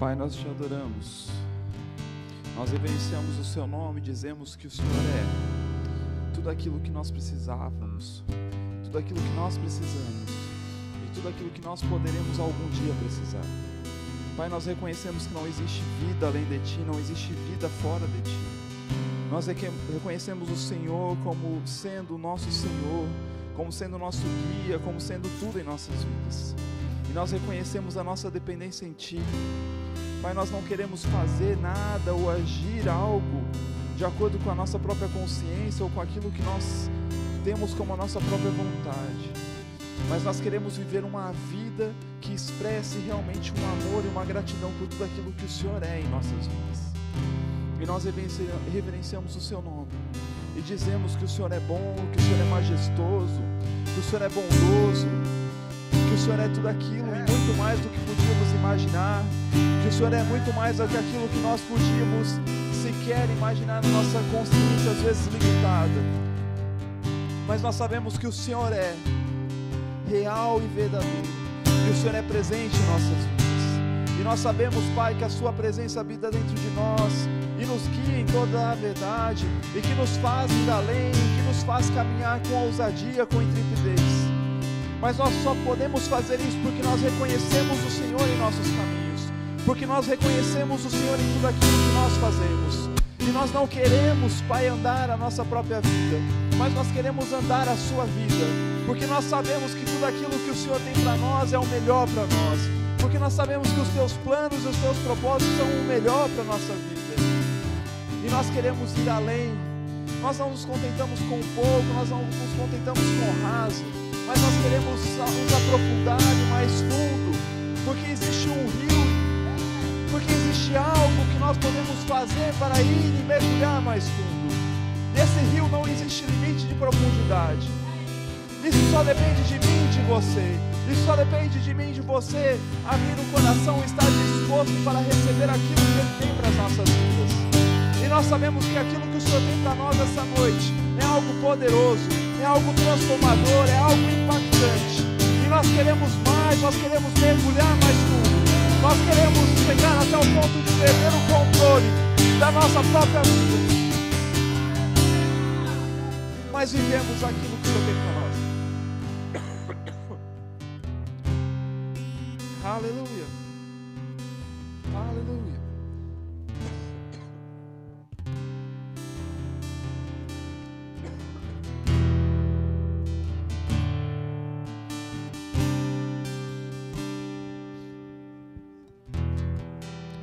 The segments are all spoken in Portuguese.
Pai, nós te adoramos, nós reverenciamos o seu nome, dizemos que o Senhor é tudo aquilo que nós precisávamos, tudo aquilo que nós precisamos e tudo aquilo que nós poderemos algum dia precisar. Pai, nós reconhecemos que não existe vida além de Ti, não existe vida fora de Ti. Nós reconhecemos o Senhor como sendo o nosso Senhor, como sendo o nosso guia, como sendo tudo em nossas vidas. E nós reconhecemos a nossa dependência em Ti. Pai, nós não queremos fazer nada ou agir algo de acordo com a nossa própria consciência ou com aquilo que nós temos como a nossa própria vontade. Mas nós queremos viver uma vida que expresse realmente um amor e uma gratidão por tudo aquilo que o Senhor é em nossas vidas. E nós reverenciamos o Seu nome e dizemos que o Senhor é bom, que o Senhor é majestoso, que o Senhor é bondoso, que o Senhor é tudo aquilo e muito mais do que podíamos imaginar, que o Senhor é muito mais do que aquilo que nós podíamos sequer imaginar na nossa consciência, às vezes limitada. Mas nós sabemos que o Senhor é real e verdadeiro, que o Senhor é presente em nossas vidas. E nós sabemos, Pai, que a Sua presença habita dentro de nós e nos guia em toda a verdade, e que nos faz ir além, que nos faz caminhar com ousadia, com intrepidez. Mas nós só podemos fazer isso porque nós reconhecemos o Senhor em nossos caminhos, porque nós reconhecemos o Senhor em tudo aquilo que nós fazemos. E nós não queremos, Pai, andar a nossa própria vida, mas nós queremos andar a Sua vida, porque nós sabemos que tudo aquilo que o Senhor tem para nós é o melhor para nós, porque nós sabemos que os Teus planos e os Teus propósitos são o melhor para a nossa vida. E nós queremos ir além. Nós não nos contentamos com pouco, nós não nos contentamos com o raso, mas nós queremos nos aprofundar mais fundo, porque existe um rio, porque existe algo que nós podemos fazer para ir e mergulhar mais fundo. Nesse rio não existe limite de profundidade. Isso só depende de mim e de você. Isso só depende de mim e de você abrir o coração e estar disposto para receber aquilo que Ele tem para as nossas vidas. E nós sabemos que aquilo que o Senhor tem para nós essa noite é algo poderoso, é algo transformador, é algo impactante. E nós queremos mais, nós queremos mergulhar mais fundo. Nós queremos chegar até o ponto de perder o controle da nossa própria vida. Mas vivemos aquilo que o Senhor tem para nós. Aleluia. Aleluia.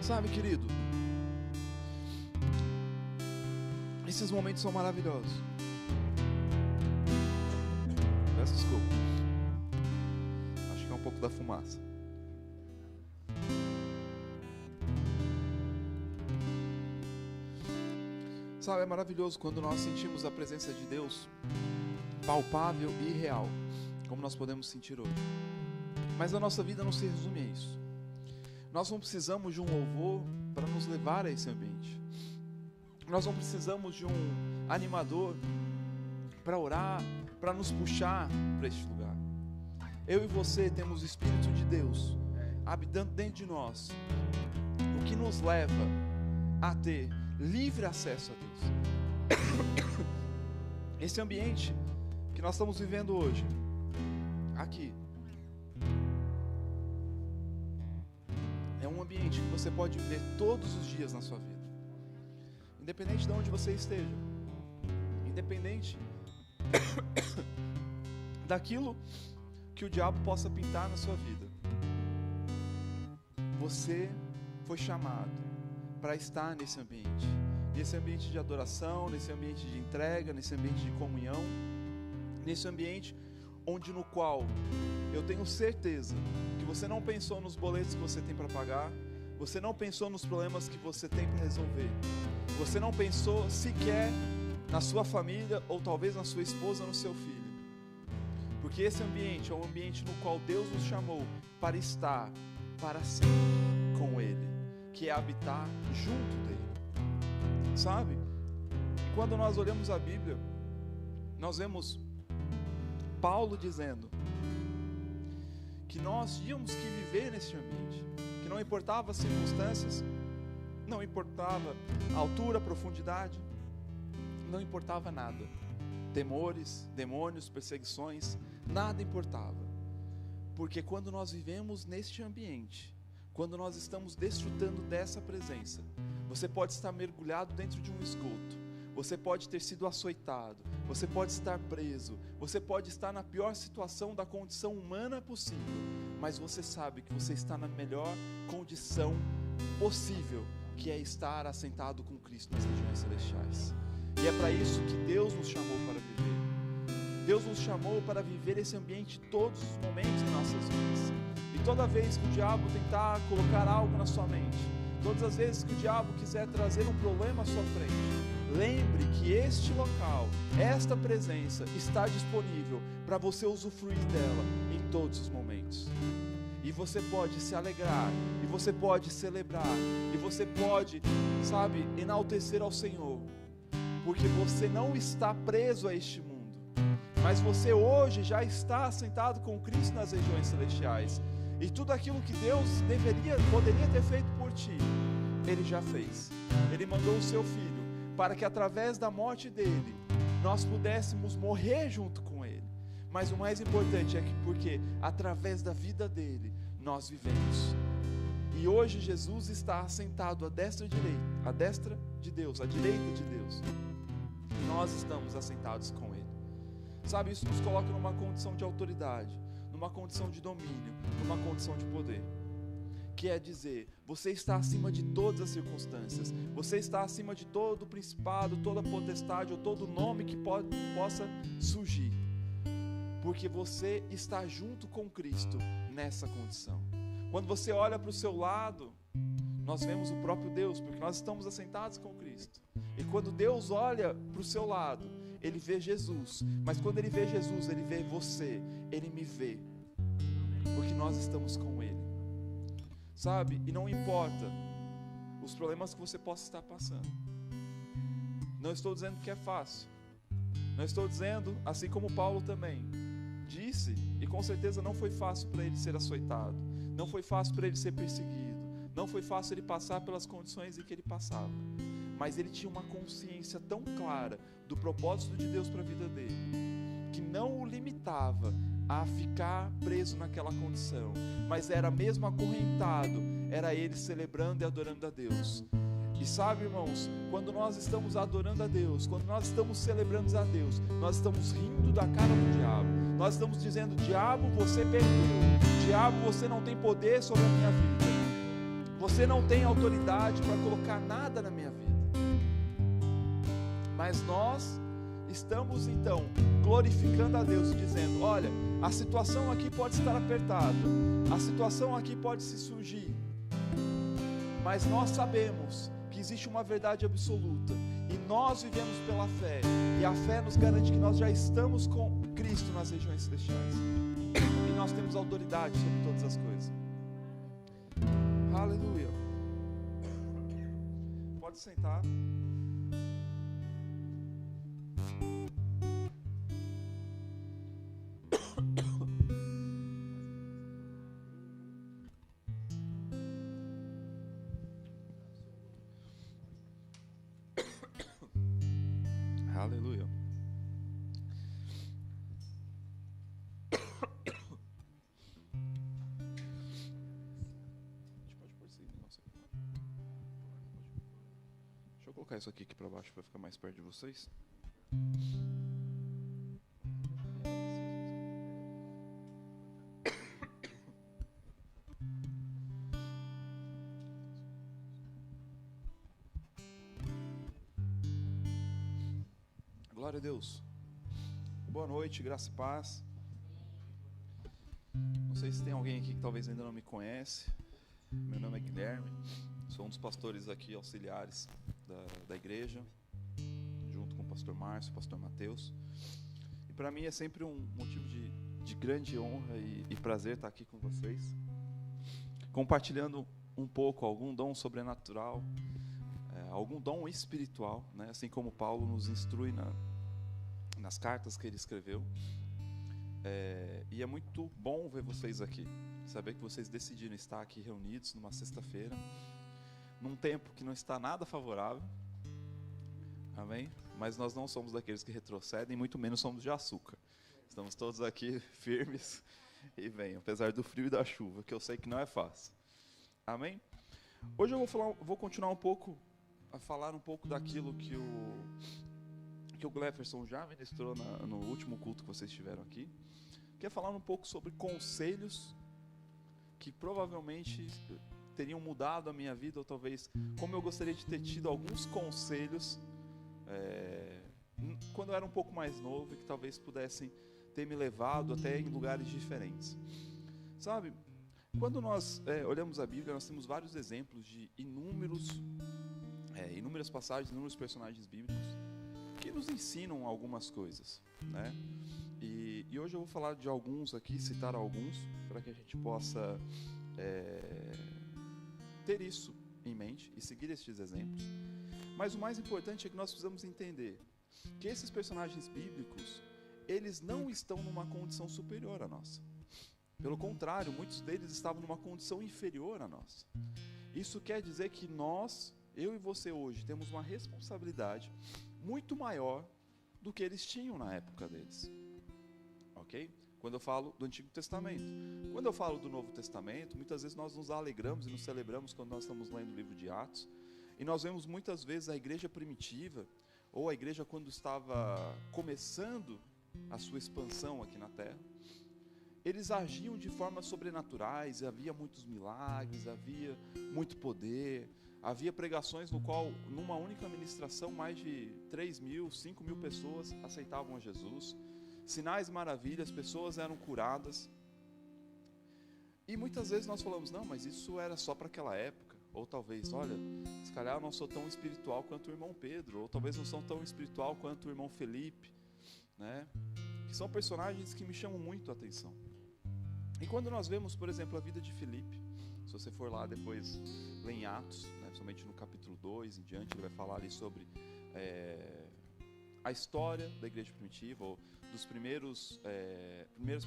Sabe, querido, esses momentos são maravilhosos. Peço desculpa. Acho que é um pouco da fumaça. Sabe, é maravilhoso quando nós sentimos a presença de Deus palpável e real, como nós podemos sentir hoje. Mas a nossa vida não se resume a isso. Nós não precisamos de um louvor para nos levar a esse ambiente. Nós não precisamos de um animador para orar, para nos puxar para este lugar. Eu e você temos o Espírito de Deus habitando dentro de nós, o que nos leva a ter livre acesso a Deus. Esse ambiente que nós estamos vivendo hoje, aqui, é um ambiente que você pode viver todos os dias na sua vida, independente de onde você esteja, independente daquilo que o diabo possa pintar na sua vida. Você foi chamado para estar nesse ambiente de adoração, nesse ambiente de entrega, nesse ambiente de comunhão, nesse ambiente no qual eu tenho certeza que você não pensou nos boletos que você tem para pagar, você não pensou nos problemas que você tem para resolver, você não pensou sequer na sua família ou talvez na sua esposa, no seu filho, porque esse ambiente é um ambiente no qual Deus nos chamou para estar para sempre com Ele, que é habitar junto dele, sabe? E quando nós olhamos a Bíblia, nós vemos Paulo dizendo que nós tínhamos que viver nesse ambiente, que que não importava as circunstâncias, não importava a altura, a profundidade, não importava nada. Temores, demônios, perseguições, nada importava. Porque quando nós vivemos neste ambiente, quando nós estamos desfrutando dessa presença, você pode estar mergulhado dentro de um esgoto, você pode ter sido açoitado, você pode estar preso, você pode estar na pior situação da condição humana possível, mas você sabe que você está na melhor condição possível, que é estar assentado com Cristo nas regiões celestiais. E é para isso que Deus nos chamou para viver. Deus nos chamou para viver esse ambiente todos os momentos em nossas vidas. E toda vez que o diabo tentar colocar algo na sua mente, todas as vezes que o diabo quiser trazer um problema à sua frente, lembre que este local, esta presença está disponível para você usufruir dela em todos os momentos. E você pode se alegrar, e você pode celebrar, e você pode, enaltecer ao Senhor, porque você não está preso a este mundo, mas você hoje já está assentado com Cristo nas regiões celestiais, e tudo aquilo que Deus poderia ter feito por ti, Ele já fez. Ele mandou o seu Filho, para que através da morte dele, nós pudéssemos morrer junto com Ele. Mas o mais importante é que porque através da vida dele, nós vivemos. E hoje Jesus está assentado à destra de Deus, à direita de Deus. E nós estamos assentados com Ele. Isso nos coloca numa condição de autoridade, numa condição de domínio, numa condição de poder. Quer dizer, você está acima de todas as circunstâncias, você está acima de todo o principado, toda potestade ou todo nome que possa surgir, porque você está junto com Cristo nessa condição. Quando você olha para o seu lado, nós vemos o próprio Deus, porque nós estamos assentados com Cristo. E quando Deus olha para o seu lado, Ele vê Jesus, mas quando Ele vê Jesus, Ele vê você, Ele me vê, porque nós estamos com Ele. E não importa os problemas que você possa estar passando. Não estou dizendo que é fácil. Não estou dizendo, assim como Paulo também disse, e com certeza não foi fácil para ele ser açoitado, não foi fácil para ele ser perseguido, não foi fácil ele passar pelas condições em que ele passava. Mas ele tinha uma consciência tão clara do propósito de Deus para a vida dele, que não o limitava a ficar preso naquela condição, mas era mesmo acorrentado, era ele celebrando e adorando a Deus. E irmãos, quando nós estamos adorando a Deus, quando nós estamos celebrando a Deus, nós estamos rindo da cara do diabo, nós estamos dizendo: diabo, você perdeu, diabo, você não tem poder sobre a minha vida, você não tem autoridade para colocar nada na minha vida. Mas nós estamos então glorificando a Deus e dizendo: olha, a situação aqui pode estar apertada, a situação aqui pode se surgir, mas nós sabemos que existe uma verdade absoluta, e nós vivemos pela fé, e a fé nos garante que nós já estamos com Cristo nas regiões celestiais, e nós temos autoridade sobre todas as coisas. Aleluia. Pode sentar. Aleluia. A gente pode pôr esse negócio aqui. Deixa eu colocar isso aqui para baixo para ficar mais perto de vocês. Glória a Deus. Boa noite, graça e paz. Não sei se tem alguém aqui que talvez ainda não me conhece. Meu nome é Guilherme, sou um dos pastores aqui auxiliares da igreja, junto com o pastor Márcio, o pastor Mateus. E para mim é sempre um motivo de grande honra e prazer estar aqui com vocês, compartilhando um pouco, algum dom sobrenatural, algum dom espiritual, né? Assim como Paulo nos instrui nas cartas que ele escreveu. E é muito bom ver vocês aqui. saber que vocês decidiram estar aqui reunidos numa sexta-feira, num tempo que não está nada favorável. Amém? Mas nós não somos daqueles que retrocedem, muito menos somos de açúcar. Estamos todos aqui firmes e bem, apesar do frio e da chuva, que eu sei que não é fácil. Amém? Hoje eu vou continuar a falar um pouco daquilo que o Gleferson já ministrou no último culto que vocês tiveram aqui, que é falar um pouco sobre conselhos que provavelmente teriam mudado a minha vida, ou talvez como eu gostaria de ter tido alguns conselhos quando eu era um pouco mais novo e que talvez pudessem ter me levado até em lugares diferentes. Sabe, quando nós olhamos a Bíblia, nós temos vários exemplos de inúmeras passagens, inúmeros personagens bíblicos que nos ensinam algumas coisas, né? E hoje eu vou falar de alguns aqui, citar alguns, para que a gente possa ter isso em mente e seguir estes exemplos. Mas o mais importante é que nós precisamos entender que esses personagens bíblicos, eles não estão numa condição superior à nossa. Pelo contrário, muitos deles estavam numa condição inferior à nossa. Isso quer dizer que nós, eu e você hoje, temos uma responsabilidade muito maior do que eles tinham na época deles. Ok? Quando eu falo do Antigo Testamento. Quando eu falo do Novo Testamento, muitas vezes nós nos alegramos e nos celebramos quando nós estamos lendo o livro de Atos. E nós vemos muitas vezes a igreja primitiva, ou a igreja quando estava começando a sua expansão aqui na terra, eles agiam de formas sobrenaturais, havia muitos milagres, havia muito poder, havia pregações no qual, numa única ministração, mais de 3.000, 5.000 pessoas aceitavam a Jesus, sinais e maravilhas, pessoas eram curadas. E muitas vezes nós falamos, não, mas isso era só para aquela época. Ou talvez, olha, se calhar eu não sou tão espiritual quanto o irmão Pedro, ou talvez não sou tão espiritual quanto o irmão Felipe, né? Que são personagens que me chamam muito a atenção. E quando nós vemos, por exemplo, a vida de Felipe, se você for lá depois, ler em Atos, né, principalmente no capítulo 2 em diante, ele vai falar ali sobre a história da igreja primitiva, ou dos primeiras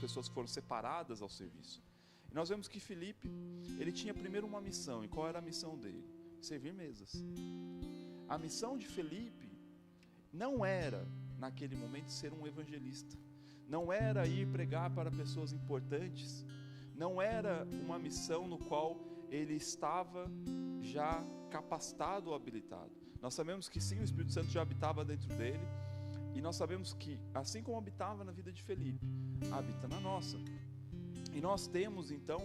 pessoas que foram separadas ao serviço. E nós vemos que Felipe, ele tinha primeiro uma missão. E qual era a missão dele? Servir mesas. A missão de Felipe não era, naquele momento, ser um evangelista. Não era ir pregar para pessoas importantes. Não era uma missão no qual ele estava já capacitado ou habilitado. Nós sabemos que sim, o Espírito Santo já habitava dentro dele. E nós sabemos que, assim como habitava na vida de Felipe, habita na nossa. E nós temos, então,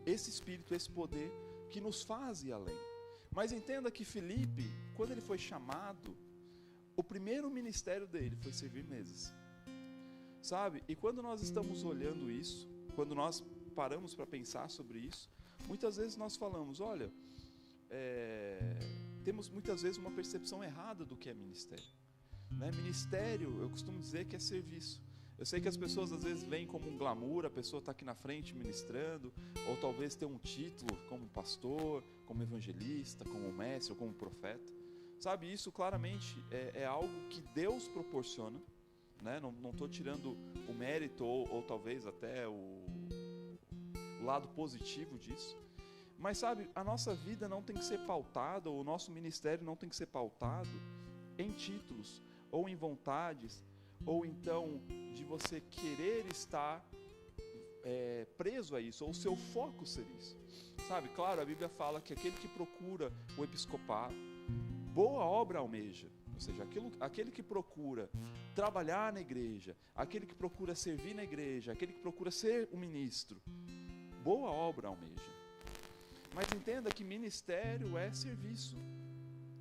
esse Espírito, esse poder que nos faz ir além. Mas entenda que Felipe, quando ele foi chamado, o primeiro ministério dele foi servir mesas. Sabe? E quando nós estamos olhando isso, quando nós paramos para pensar sobre isso, muitas vezes nós falamos, olha, temos muitas vezes uma percepção errada do que é ministério. Né? Ministério, eu costumo dizer que é serviço. Eu sei que as pessoas às vezes veem como um glamour, a pessoa está aqui na frente ministrando, ou talvez ter um título como pastor, como evangelista, como mestre ou como profeta. Sabe, isso claramente é algo que Deus proporciona, né? Não estou tirando o mérito ou talvez até o lado positivo disso. Mas sabe, a nossa vida não tem que ser pautada, ou o nosso ministério não tem que ser pautado em títulos, ou em vontades, ou então de você querer estar preso a isso, ou o seu foco ser isso. Sabe, claro, a Bíblia fala que aquele que procura o episcopado, boa obra almeja. Ou seja, aquele que procura trabalhar na igreja, aquele que procura servir na igreja, aquele que procura ser um ministro, boa obra almeja. Mas entenda que ministério é serviço.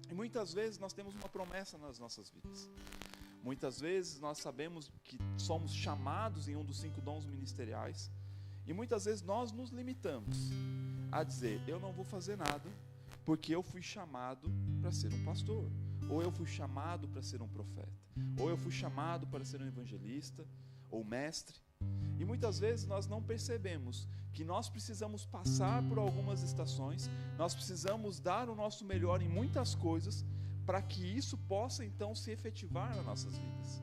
E muitas vezes nós temos uma promessa nas nossas vidas. Muitas vezes nós sabemos que somos chamados em um dos 5 dons ministeriais. E muitas vezes nós nos limitamos a dizer, eu não vou fazer nada porque eu fui chamado para ser um pastor. Ou eu fui chamado para ser um profeta. Ou eu fui chamado para ser um evangelista ou mestre. E muitas vezes nós não percebemos que nós precisamos passar por algumas estações, nós precisamos dar o nosso melhor em muitas coisas, para que isso possa então se efetivar nas nossas vidas.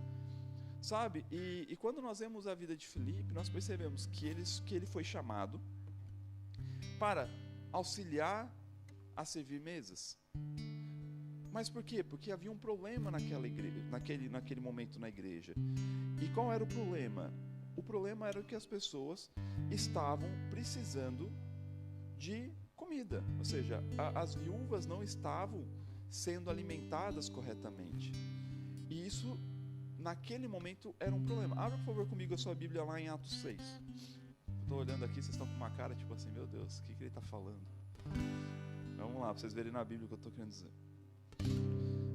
Sabe? E quando nós vemos a vida de Filipe, nós percebemos que ele foi chamado para auxiliar a servir mesas. Mas por quê? Porque havia um problema naquela igreja, naquele momento na igreja. E qual era o problema? O problema era que as pessoas estavam precisando de comida. Ou seja, as viúvas não estavam sendo alimentadas corretamente. E isso, naquele momento, era um problema. Abra, por favor, comigo a sua Bíblia lá em Atos 6. Estou olhando aqui, vocês estão com uma cara tipo assim, meu Deus, o que ele está falando? Vamos lá, para vocês verem na Bíblia o que eu estou querendo dizer.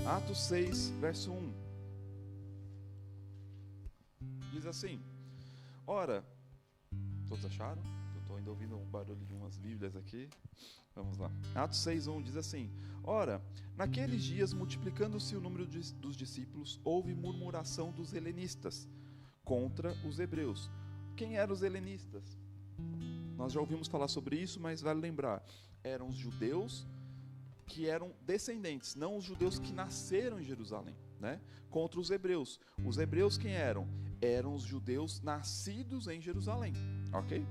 Atos 6, verso 1. Diz assim: ora, todos acharam? Eu estou ainda ouvindo um barulho de umas Bíblias aqui. Vamos lá. Atos 6, 1 diz assim: ora, naqueles dias, multiplicando-se o número dos discípulos, houve murmuração dos helenistas contra os hebreus. Quem eram os helenistas? Nós já ouvimos falar sobre isso, mas vale lembrar. Eram os judeus que eram descendentes, não os judeus que nasceram em Jerusalém, né? Contra os hebreus. Os hebreus quem eram? Eram os judeus nascidos em Jerusalém, ok?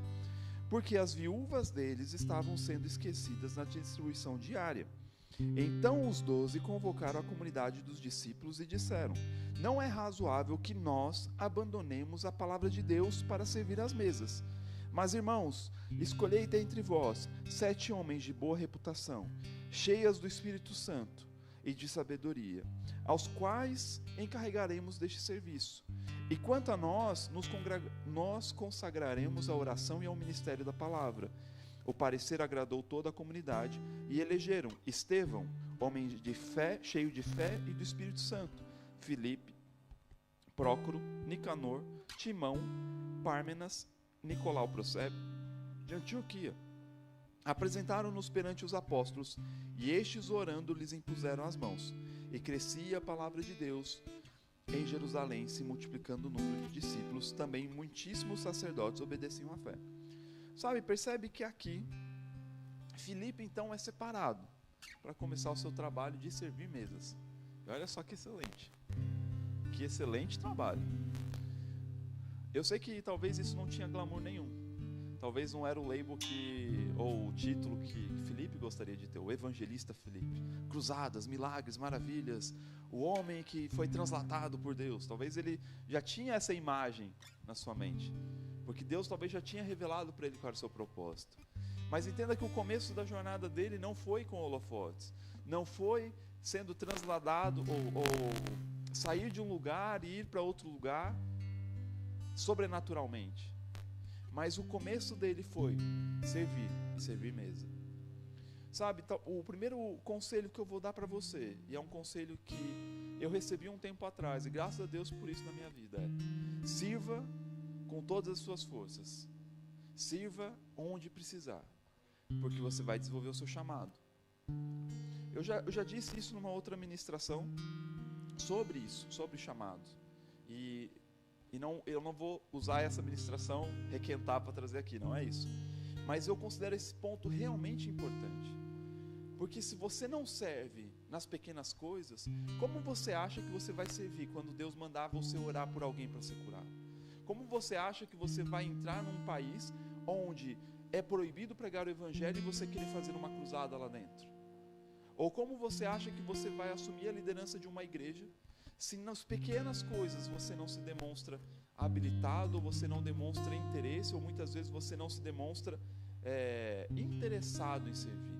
Porque as viúvas deles estavam sendo esquecidas na distribuição diária. Então os 12 convocaram a comunidade dos discípulos e disseram: não é razoável que nós abandonemos a palavra de Deus para servir às mesas. Mas, irmãos, escolhei dentre vós 7 homens de boa reputação, cheias do Espírito Santo e de sabedoria, aos quais encarregaremos deste serviço. E quanto a nós, nós consagraremos à oração e ao ministério da palavra. O parecer agradou toda a comunidade, e elegeram Estevão, homem de fé, cheio de fé e do Espírito Santo, Filipe, Prócoro, Nicanor, Timão, Pármenas, Nicolau Procebe, de Antioquia. Apresentaram-nos perante os apóstolos, e estes, orando, lhes impuseram as mãos. E crescia a palavra de Deus em Jerusalém, se multiplicando o número de discípulos. Também muitíssimos sacerdotes obedeciam à fé. Sabe, percebe que aqui, Filipe então é separado para começar o seu trabalho de servir mesas. E olha só que excelente trabalho. Eu sei que talvez isso não tinha glamour nenhum. Talvez não era o label ou o título que Filipe gostaria de ter, o evangelista Filipe. Cruzadas, milagres, maravilhas, o homem que foi translatado por Deus. Talvez ele já tinha essa imagem na sua mente, porque Deus talvez já tinha revelado para ele qual era o seu propósito. Mas entenda que o começo da jornada dele não foi com holofotes, não foi sendo transladado ou sair de um lugar e ir para outro lugar sobrenaturalmente. Mas o começo dele foi servir e servir mesa. Sabe, o primeiro conselho que eu vou dar para você, e é um conselho que eu recebi um tempo atrás, e graças a Deus por isso na minha vida, é: sirva com todas as suas forças. Sirva onde precisar, porque você vai desenvolver o seu chamado. Eu já disse isso numa outra ministração sobre isso, sobre chamado. E eu não vou usar essa ministração, requentar para trazer aqui, não é isso. Mas eu considero esse ponto realmente importante. Porque se você não serve nas pequenas coisas, como você acha que você vai servir quando Deus mandar você orar por alguém para ser curado? Como você acha que você vai entrar num país onde é proibido pregar o evangelho e você querer fazer uma cruzada lá dentro? Ou como você acha que você vai assumir a liderança de uma igreja se nas pequenas coisas você não se demonstra habilitado, ou você não demonstra interesse, ou muitas vezes você não se demonstra interessado em servir?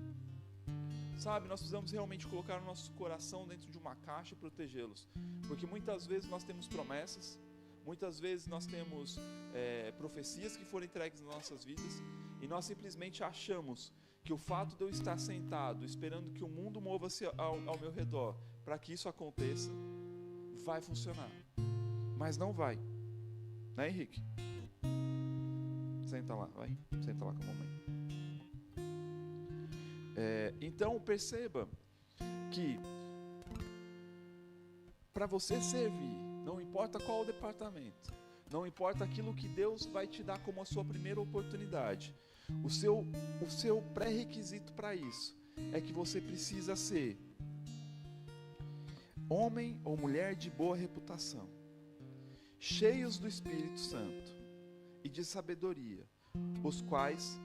Sabe, nós precisamos realmente colocar o nosso coração dentro de uma caixa e protegê-los, porque muitas vezes nós temos promessas, muitas vezes nós temos profecias que foram entregues nas nossas vidas, e nós simplesmente achamos que o fato de eu estar sentado esperando que o mundo mova-se ao meu redor para que isso aconteça, vai funcionar. Mas não vai, né, Henrique? Senta lá, vai. Senta lá com a mamãe. Então perceba que para você servir, não importa qual o departamento, não importa aquilo que Deus vai te dar como a sua primeira oportunidade, o seu pré-requisito para isso é que você precisa ser homem ou mulher de boa reputação, cheios do Espírito Santo e de sabedoria, os quais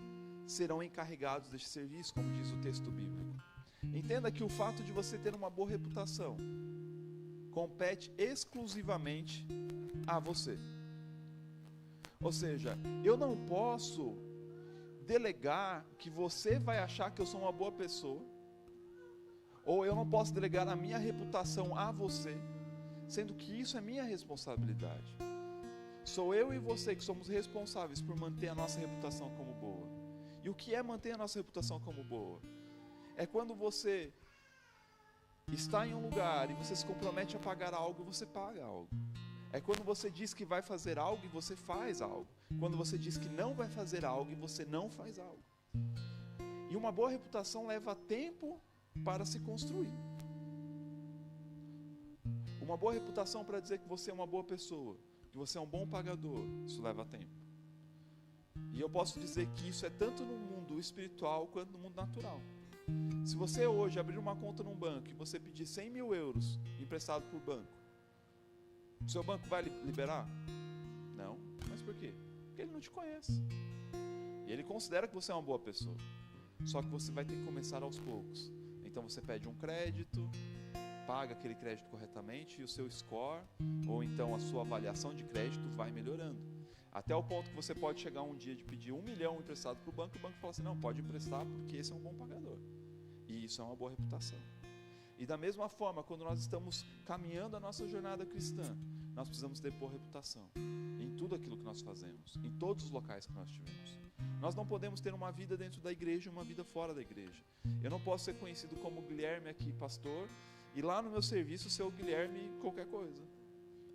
serão encarregados deste serviço, como diz o texto bíblico. Entenda que o fato de você ter uma boa reputação compete exclusivamente a você. Ou seja, eu não posso delegar que você vai achar que eu sou uma boa pessoa, ou eu não posso delegar a minha reputação a você, sendo que isso é minha responsabilidade. Sou eu e você que somos responsáveis por manter a nossa reputação como boa. E o que é manter a nossa reputação como boa? É quando você está em um lugar e você se compromete a pagar algo, você paga algo. É quando você diz que vai fazer algo e você faz algo. Quando você diz que não vai fazer algo e você não faz algo. E uma boa reputação leva tempo para se construir. Uma boa reputação para dizer que você é uma boa pessoa, que você é um bom pagador, isso leva tempo. E eu posso dizer que isso é tanto no mundo espiritual quanto no mundo natural. Se você hoje abrir uma conta num banco e você pedir 100 mil euros emprestado por banco, o seu banco vai liberar? Não. Mas por quê? Porque ele não te conhece. E ele considera que você é uma boa pessoa. Só que você vai ter que começar aos poucos. Então você pede um crédito, paga aquele crédito corretamente e o seu score, ou então a sua avaliação de crédito vai melhorando. Até o ponto que você pode chegar um dia de pedir 1 milhão emprestado para o banco fala assim, não, pode emprestar porque esse é um bom pagador. E isso é uma boa reputação. E da mesma forma, quando nós estamos caminhando a nossa jornada cristã, nós precisamos ter boa reputação em tudo aquilo que nós fazemos, em todos os locais que nós estivermos. Nós não podemos ter uma vida dentro da igreja e uma vida fora da igreja. Eu não posso ser conhecido como Guilherme aqui, pastor, e lá no meu serviço ser o Guilherme qualquer coisa.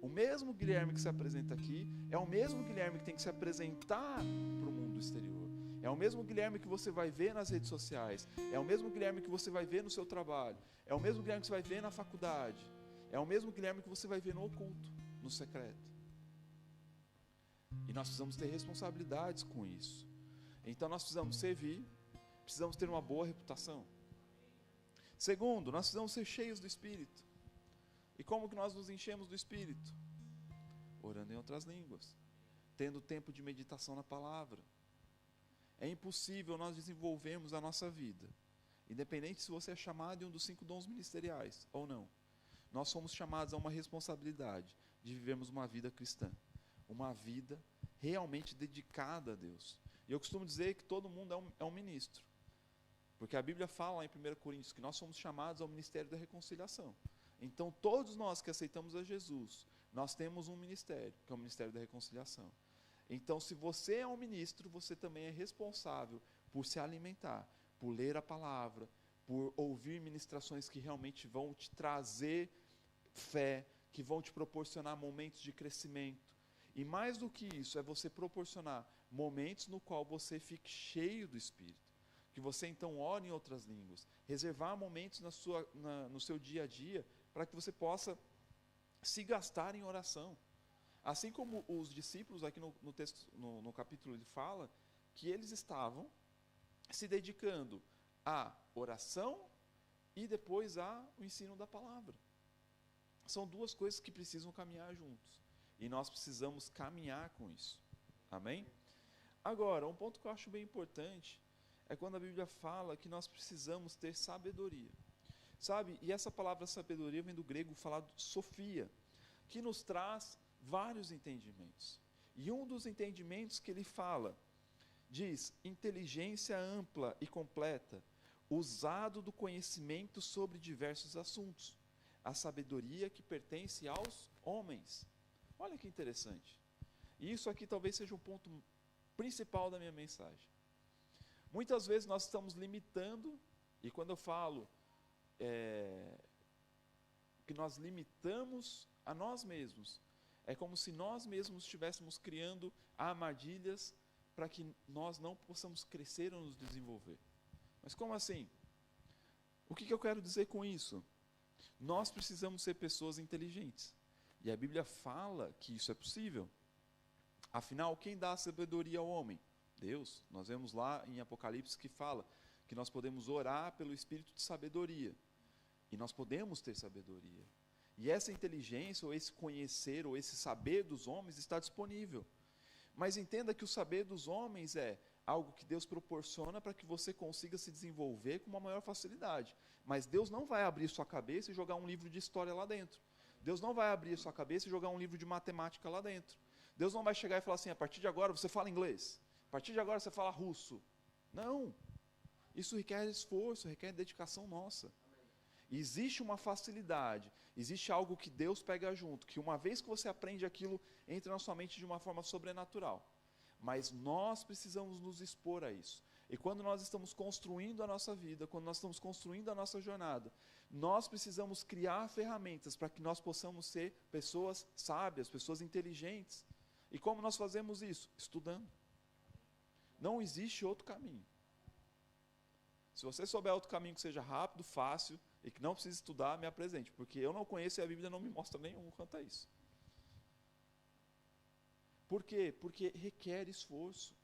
O mesmo Guilherme que se apresenta aqui é o mesmo Guilherme que tem que se apresentar para o mundo exterior. É o mesmo Guilherme que você vai ver nas redes sociais. É o mesmo Guilherme que você vai ver no seu trabalho. É o mesmo Guilherme que você vai ver na faculdade. É o mesmo Guilherme que você vai ver no oculto, no secreto. E nós precisamos ter responsabilidades com isso. Então nós precisamos servir, precisamos ter uma boa reputação. Segundo, nós precisamos ser cheios do Espírito. E como que nós nos enchemos do Espírito? Orando em outras línguas, tendo tempo de meditação na palavra. É impossível nós desenvolvermos a nossa vida, independente se você é chamado em um dos 5 dons ministeriais ou não. Nós somos chamados a uma responsabilidade de vivermos uma vida cristã, uma vida realmente dedicada a Deus. E eu costumo dizer que todo mundo é um ministro, porque a Bíblia fala lá em 1 Coríntios que nós somos chamados ao ministério da reconciliação. Então todos nós que aceitamos a Jesus, nós temos um ministério, que é o ministério da reconciliação. Então, se você é um ministro, você também é responsável por se alimentar, por ler a palavra, por ouvir ministrações que realmente vão te trazer fé, que vão te proporcionar momentos de crescimento. E mais do que isso, é você proporcionar momentos no qual você fique cheio do Espírito. Que você então ore em outras línguas. Reservar momentos no seu dia a dia para que você possa se gastar em oração. Assim como os discípulos, aqui no texto, no capítulo, ele fala que eles estavam se dedicando à oração e depois ao ensino da palavra. São duas coisas que precisam caminhar juntos. E nós precisamos caminhar com isso. Amém? Agora, um ponto que eu acho bem importante é quando a Bíblia fala que nós precisamos ter sabedoria. Sabe? E essa palavra sabedoria vem do grego falado sofia, que nos traz vários entendimentos. E um dos entendimentos que ele fala, diz, inteligência ampla e completa, usado do conhecimento sobre diversos assuntos, a sabedoria que pertence aos homens. Olha que interessante. E isso aqui talvez seja o ponto principal da minha mensagem. Muitas vezes nós estamos limitando, e quando eu falo que nós limitamos a nós mesmos, é como se nós mesmos estivéssemos criando armadilhas para que nós não possamos crescer ou nos desenvolver. Mas como assim? O que eu quero dizer com isso? Nós precisamos ser pessoas inteligentes. E a Bíblia fala que isso é possível. Afinal, quem dá a sabedoria ao homem? Deus. Nós vemos lá em Apocalipse que fala que nós podemos orar pelo espírito de sabedoria. E nós podemos ter sabedoria. E essa inteligência, ou esse conhecer, ou esse saber dos homens está disponível. Mas entenda que o saber dos homens é algo que Deus proporciona para que você consiga se desenvolver com uma maior facilidade. Mas Deus não vai abrir sua cabeça e jogar um livro de história lá dentro. Deus não vai abrir sua cabeça e jogar um livro de matemática lá dentro. Deus não vai chegar e falar assim, a partir de agora você fala inglês, a partir de agora você fala russo. Não. Isso requer esforço, requer dedicação nossa. E existe uma facilidade, existe algo que Deus pega junto, que uma vez que você aprende aquilo, entra na sua mente de uma forma sobrenatural. Mas nós precisamos nos expor a isso. E quando nós estamos construindo a nossa vida, quando nós estamos construindo a nossa jornada, nós precisamos criar ferramentas para que nós possamos ser pessoas sábias, pessoas inteligentes. E como nós fazemos isso? Estudando. Não existe outro caminho. Se você souber outro caminho que seja rápido, fácil e que não precise estudar, me apresente, porque eu não conheço e a Bíblia não me mostra nenhum quanto a isso. Por quê? Porque requer esforço.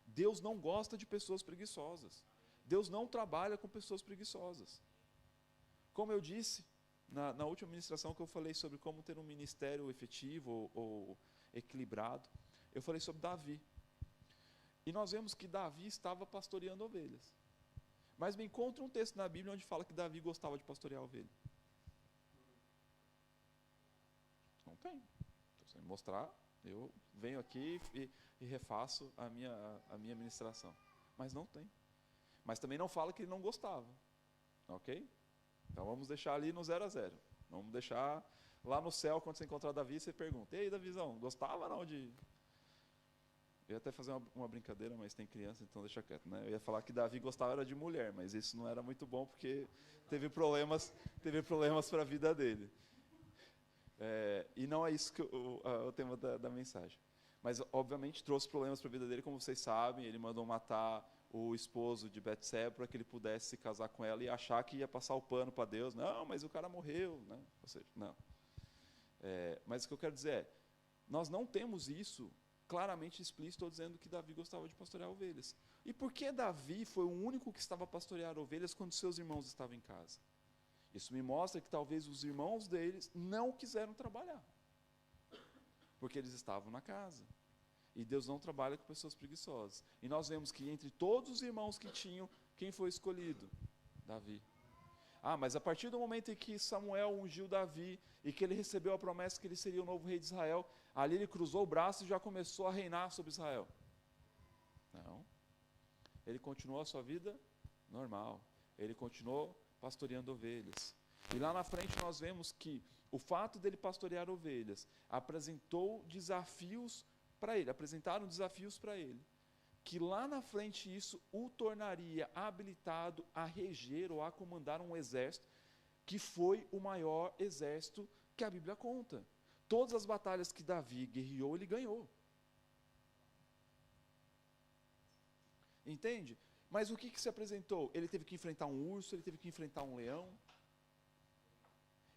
Deus não gosta de pessoas preguiçosas. Deus não trabalha com pessoas preguiçosas. Como eu disse na última ministração que eu falei sobre como ter um ministério efetivo ou equilibrado, eu falei sobre Davi. E nós vemos que Davi estava pastoreando ovelhas. Mas me encontra um texto na Bíblia onde fala que Davi gostava de pastorear ovelha. Não tem. Então, se me mostrar, eu venho aqui e refaço a minha ministração. Mas não tem. Mas também não fala que ele não gostava. Ok? Então vamos deixar ali no 0-0. Vamos deixar lá no céu, quando você encontrar Davi, você pergunta, ei, Davizão, gostava não de... Eu ia até fazer uma brincadeira, mas tem criança, então deixa quieto, né? Eu ia falar que Davi gostava era de mulher, mas isso não era muito bom, porque teve problemas para a vida dele. E não é isso que o tema da mensagem. Mas, obviamente, trouxe problemas para a vida dele, como vocês sabem. Ele mandou matar o esposo de Betseba para que ele pudesse se casar com ela e achar que ia passar o pano para Deus. Não, mas o cara morreu, né? Ou seja, não. Mas o que eu quero dizer é, nós não temos isso claramente explícito dizendo que Davi gostava de pastorear ovelhas. E por que Davi foi o único que estava a pastorear ovelhas quando seus irmãos estavam em casa? Isso me mostra que talvez os irmãos deles não quiseram trabalhar, porque eles estavam na casa. E Deus não trabalha com pessoas preguiçosas. E nós vemos que entre todos os irmãos que tinham, quem foi escolhido? Davi. Mas a partir do momento em que Samuel ungiu Davi e que ele recebeu a promessa que ele seria o novo rei de Israel, ali ele cruzou o braço e já começou a reinar sobre Israel. Não. Ele continuou a sua vida normal. Ele continuou pastoreando ovelhas. E lá na frente nós vemos que o fato dele pastorear ovelhas apresentaram desafios para ele, que lá na frente isso o tornaria habilitado a reger ou a comandar um exército que foi o maior exército que a Bíblia conta. Todas as batalhas que Davi guerreou, ele ganhou. Entende? Mas o que se apresentou? Ele teve que enfrentar um urso, ele teve que enfrentar um leão.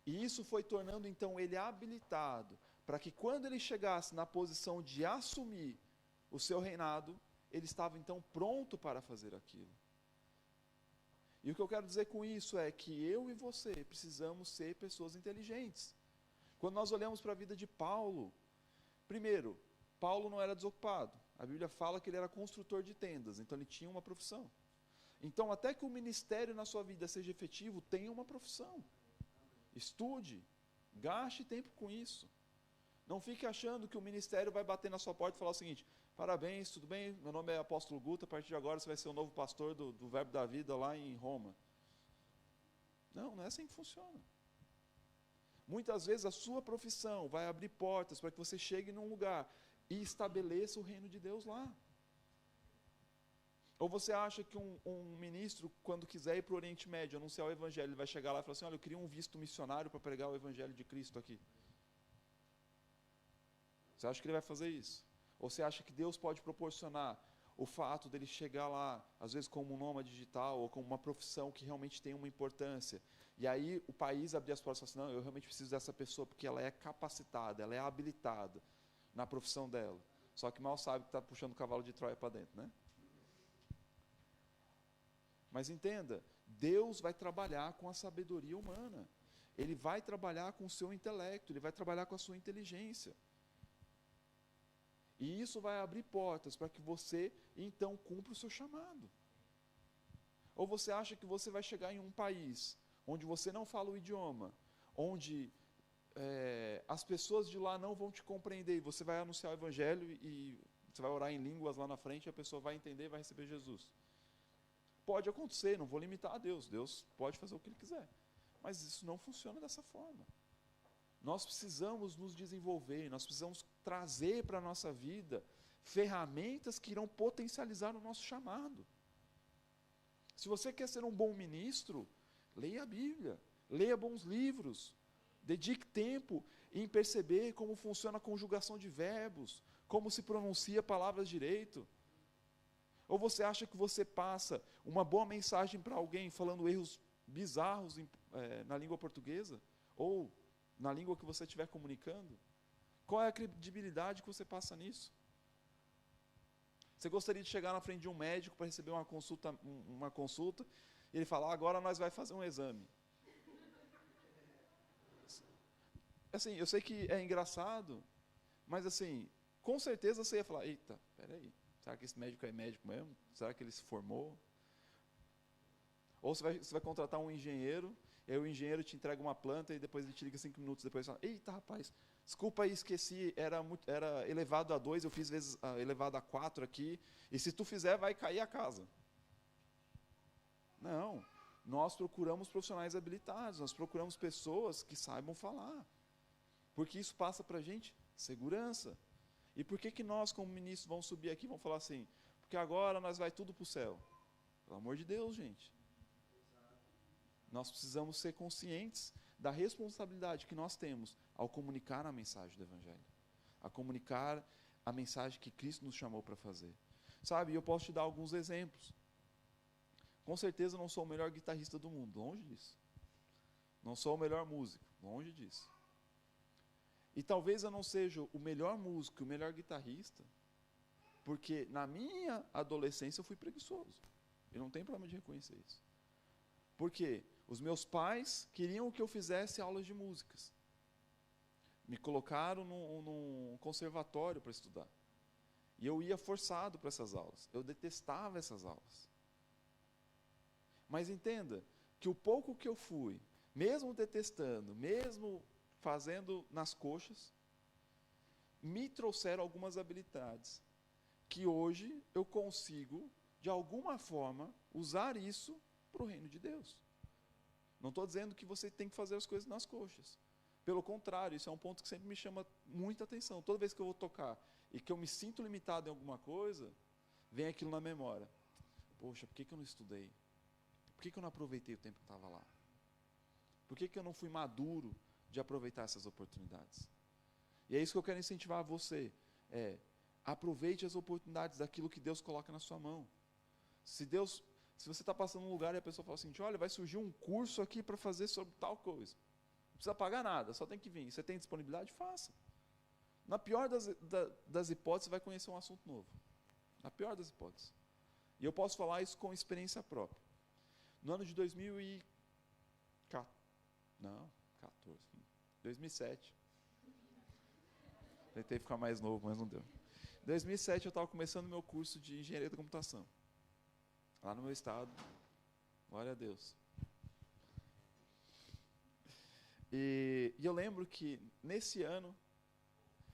E isso foi tornando então ele habilitado para que quando ele chegasse na posição de assumir o seu reinado, ele estava então pronto para fazer aquilo. E o que eu quero dizer com isso é que eu e você precisamos ser pessoas inteligentes. Quando nós olhamos para a vida de Paulo, primeiro, Paulo não era desocupado. A Bíblia fala que ele era construtor de tendas, então ele tinha uma profissão. Então, até que o ministério na sua vida seja efetivo, tenha uma profissão. Estude, gaste tempo com isso. Não fique achando que o ministério vai bater na sua porta e falar o seguinte: parabéns, tudo bem? Meu nome é Apóstolo Guto, a partir de agora você vai ser o novo pastor do Verbo da Vida lá em Roma. Não é assim que funciona. Muitas vezes a sua profissão vai abrir portas para que você chegue num lugar e estabeleça o reino de Deus lá. Ou você acha que um ministro, quando quiser ir para o Oriente Médio anunciar o Evangelho, ele vai chegar lá e falar assim: olha, eu queria um visto missionário para pregar o Evangelho de Cristo aqui. Você acha que ele vai fazer isso? Ou você acha que Deus pode proporcionar o fato dele chegar lá, às vezes como um nômade digital, ou como uma profissão que realmente tem uma importância, e aí o país abrir as portas e falar assim: não, eu realmente preciso dessa pessoa porque ela é capacitada, ela é habilitada na profissão dela. Só que mal sabe que está puxando o cavalo de Troia para dentro, né? Mas entenda, Deus vai trabalhar com a sabedoria humana. Ele vai trabalhar com o seu intelecto, ele vai trabalhar com a sua inteligência. E isso vai abrir portas para que você, então, cumpra o seu chamado. Ou você acha que você vai chegar em um país onde você não fala o idioma, onde as pessoas de lá não vão te compreender, e você vai anunciar o evangelho e você vai orar em línguas lá na frente e a pessoa vai entender e vai receber Jesus. Pode acontecer, não vou limitar a Deus. Deus pode fazer o que Ele quiser. Mas isso não funciona dessa forma. Nós precisamos nos desenvolver, nós precisamos trazer para a nossa vida ferramentas que irão potencializar o nosso chamado. Se você quer ser um bom ministro, leia a Bíblia, leia bons livros, dedique tempo em perceber como funciona a conjugação de verbos, como se pronuncia palavras direito. Ou você acha que você passa uma boa mensagem para alguém falando erros bizarros na língua portuguesa? Ou na língua que você estiver comunicando? Qual é a credibilidade que você passa nisso? Você gostaria de chegar na frente de um médico para receber uma consulta e ele falar, agora nós vamos fazer um exame. Assim, eu sei que é engraçado, mas assim, com certeza você ia falar, eita, peraí, será que esse médico é médico mesmo? Será que ele se formou? Ou você vai contratar um engenheiro, e aí o engenheiro te entrega uma planta e depois ele te liga 5 minutos depois e fala, eita rapaz, desculpa aí, esqueci, era elevado a 2, eu fiz vezes elevado a 4 aqui, e se tu fizer vai cair a casa. Não, nós procuramos profissionais habilitados, nós procuramos pessoas que saibam falar, porque isso passa para a gente segurança. E por que nós como ministros vamos subir aqui e vamos falar assim, porque agora nós vai tudo para o céu? Pelo amor de Deus, gente. Nós precisamos ser conscientes da responsabilidade que nós temos ao comunicar a mensagem do Evangelho, a comunicar a mensagem que Cristo nos chamou para fazer. Sabe, eu posso te dar alguns exemplos. Com certeza não sou o melhor guitarrista do mundo, longe disso. Não sou o melhor músico, longe disso. E talvez eu não seja o melhor músico, o melhor guitarrista, porque na minha adolescência eu fui preguiçoso. Eu não tenho problema de reconhecer isso. Por quê? Os meus pais queriam que eu fizesse aulas de músicas. Me colocaram num conservatório para estudar. E eu ia forçado para essas aulas. Eu detestava essas aulas. Mas entenda que o pouco que eu fui, mesmo detestando, mesmo fazendo nas coxas, me trouxeram algumas habilidades que hoje eu consigo, de alguma forma, usar isso para o reino de Deus. Não estou dizendo que você tem que fazer as coisas nas coxas. Pelo contrário, isso é um ponto que sempre me chama muita atenção. Toda vez que eu vou tocar e que eu me sinto limitado em alguma coisa, vem aquilo na memória. Poxa, por que eu não estudei? Por que eu não aproveitei o tempo que estava lá? Por que eu não fui maduro de aproveitar essas oportunidades? E é isso que eu quero incentivar você. Aproveite as oportunidades daquilo que Deus coloca na sua mão. Se você está passando num lugar e a pessoa fala assim, olha, vai surgir um curso aqui para fazer sobre tal coisa. Não precisa pagar nada, só tem que vir. Você tem disponibilidade? Faça. Na pior das hipóteses, você vai conhecer um assunto novo. Na pior das hipóteses. E eu posso falar isso com experiência própria. No ano de 2007. Tentei ficar mais novo, mas não deu. Em 2007 eu estava começando meu curso de engenharia da computação. Lá no meu estado. Glória a Deus. E eu lembro que nesse ano,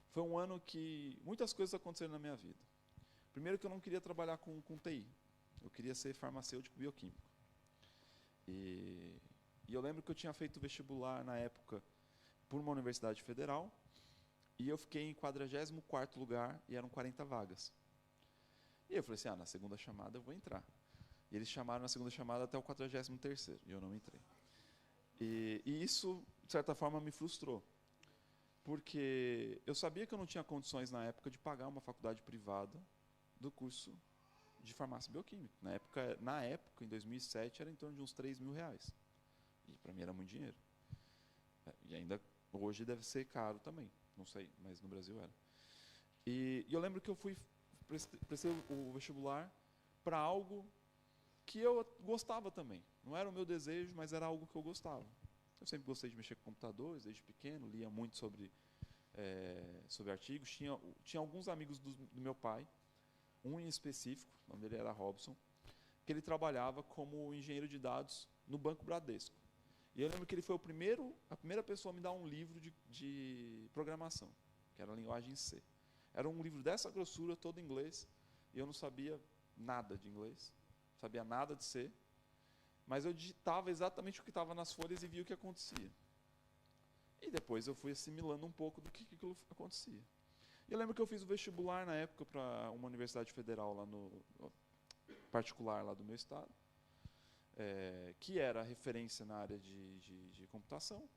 foi um ano que muitas coisas aconteceram na minha vida. Primeiro que eu não queria trabalhar com TI. Eu queria ser farmacêutico bioquímico. E eu lembro que eu tinha feito vestibular na época por uma universidade federal. E eu fiquei em 44º lugar e eram 40 vagas. E eu falei assim, na segunda chamada eu vou entrar. E eles chamaram na segunda chamada até o 43º, e eu não entrei. E isso, de certa forma, me frustrou. Porque eu sabia que eu não tinha condições na época de pagar uma faculdade privada do curso de farmácia bioquímica. Na época, em 2007, era em torno de uns R$3.000. E para mim era muito dinheiro. E ainda hoje deve ser caro também. Não sei, mas no Brasil era. E eu lembro que eu prestei o vestibular para algo que eu gostava também. Não era o meu desejo, mas era algo que eu gostava. Eu sempre gostei de mexer com computadores, desde pequeno, lia muito sobre sobre artigos. Tinha alguns amigos do meu pai, um em específico, o nome dele era Robson, que ele trabalhava como engenheiro de dados no Banco Bradesco. E eu lembro que ele foi a primeira pessoa a me dar um livro de programação, que era a linguagem C. Era um livro dessa grossura, todo em inglês, e eu não sabia nada de inglês, não sabia nada de C, mas eu digitava exatamente o que estava nas folhas e via o que acontecia. E depois eu fui assimilando um pouco do que aquilo acontecia. E eu lembro que eu fiz o vestibular na época para uma universidade federal lá particular lá do meu estado, que era referência na área de computação.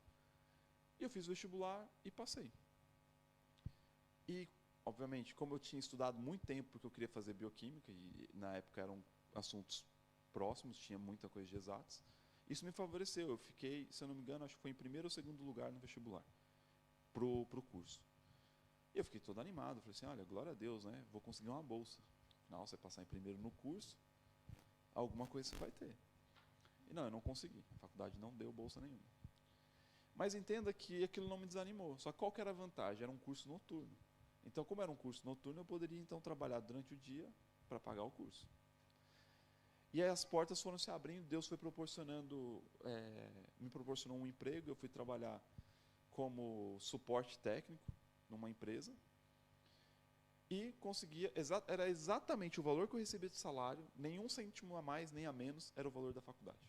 E eu fiz o vestibular e passei. E, obviamente, como eu tinha estudado muito tempo, porque eu queria fazer bioquímica, e na época eram assuntos próximos, tinha muita coisa de exatas, isso me favoreceu. Eu fiquei, se eu não me engano, acho que foi em primeiro ou segundo lugar no vestibular, pro curso. E eu fiquei todo animado, falei assim, olha, glória a Deus, né? Vou conseguir uma bolsa. Afinal, você passar em primeiro no curso, alguma coisa você vai ter. E não, eu não consegui. A faculdade não deu bolsa nenhuma. Mas entenda que aquilo não me desanimou. Só qual que era a vantagem? Era um curso noturno. Então, como era um curso noturno, eu poderia então trabalhar durante o dia para pagar o curso. E aí as portas foram se abrindo, Deus foi me proporcionou um emprego, eu fui trabalhar como suporte técnico numa empresa e conseguia, era exatamente o valor que eu recebia de salário, nenhum cêntimo a mais nem a menos era o valor da faculdade.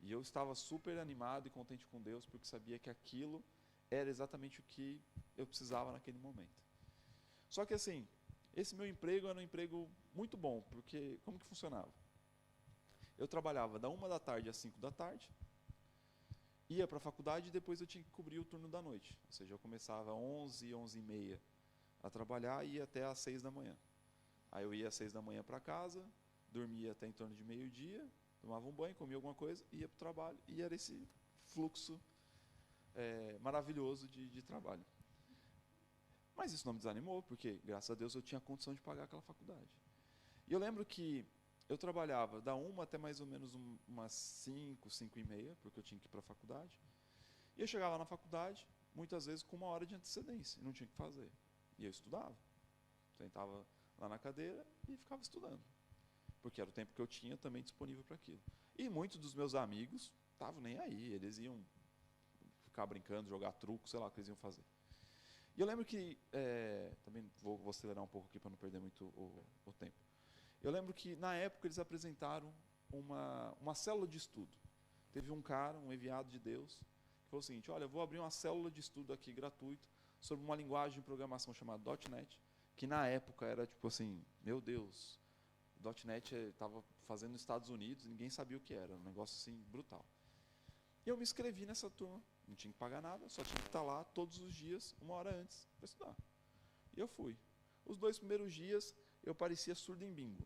E eu estava super animado e contente com Deus, porque sabia que aquilo era exatamente o que eu precisava naquele momento. Só que assim, esse meu emprego era um emprego muito bom, porque como que funcionava? Eu trabalhava da 1 da tarde às 5 da tarde, ia para a faculdade e depois eu tinha que cobrir o turno da noite. Ou seja, eu começava às 11, 11h30 a trabalhar e ia até às 6 da manhã. Aí eu ia às 6 da manhã para casa, dormia até em torno de meio-dia, tomava um banho, comia alguma coisa, ia para o trabalho e era esse fluxo maravilhoso de trabalho. Mas isso não me desanimou, porque graças a Deus eu tinha condição de pagar aquela faculdade. E eu lembro que eu trabalhava da 1 até mais ou menos umas 5, 5h30, porque eu tinha que ir para a faculdade. E eu chegava na faculdade, muitas vezes com 1 hora de antecedência, e não tinha o que fazer. E eu estudava. Sentava lá na cadeira e ficava estudando. Porque era o tempo que eu tinha também disponível para aquilo. E muitos dos meus amigos estavam nem aí, eles iam ficar brincando, jogar truco, sei lá o que eles iam fazer. E eu lembro que, também vou acelerar um pouco aqui para não perder muito o tempo. Eu lembro que, na época, eles apresentaram uma célula de estudo. Teve um cara, um enviado de Deus, que falou o seguinte, olha, eu vou abrir uma célula de estudo aqui, gratuito, sobre uma linguagem de programação chamada .NET, que na época era tipo assim, meu Deus, o .NET estava fazendo nos Estados Unidos, ninguém sabia o que era, um negócio assim, brutal. E eu me inscrevi nessa turma, não tinha que pagar nada, só tinha que estar lá todos os dias, 1 hora antes, para estudar. E eu fui. Os 2 primeiros dias, eu parecia surdo em bingo.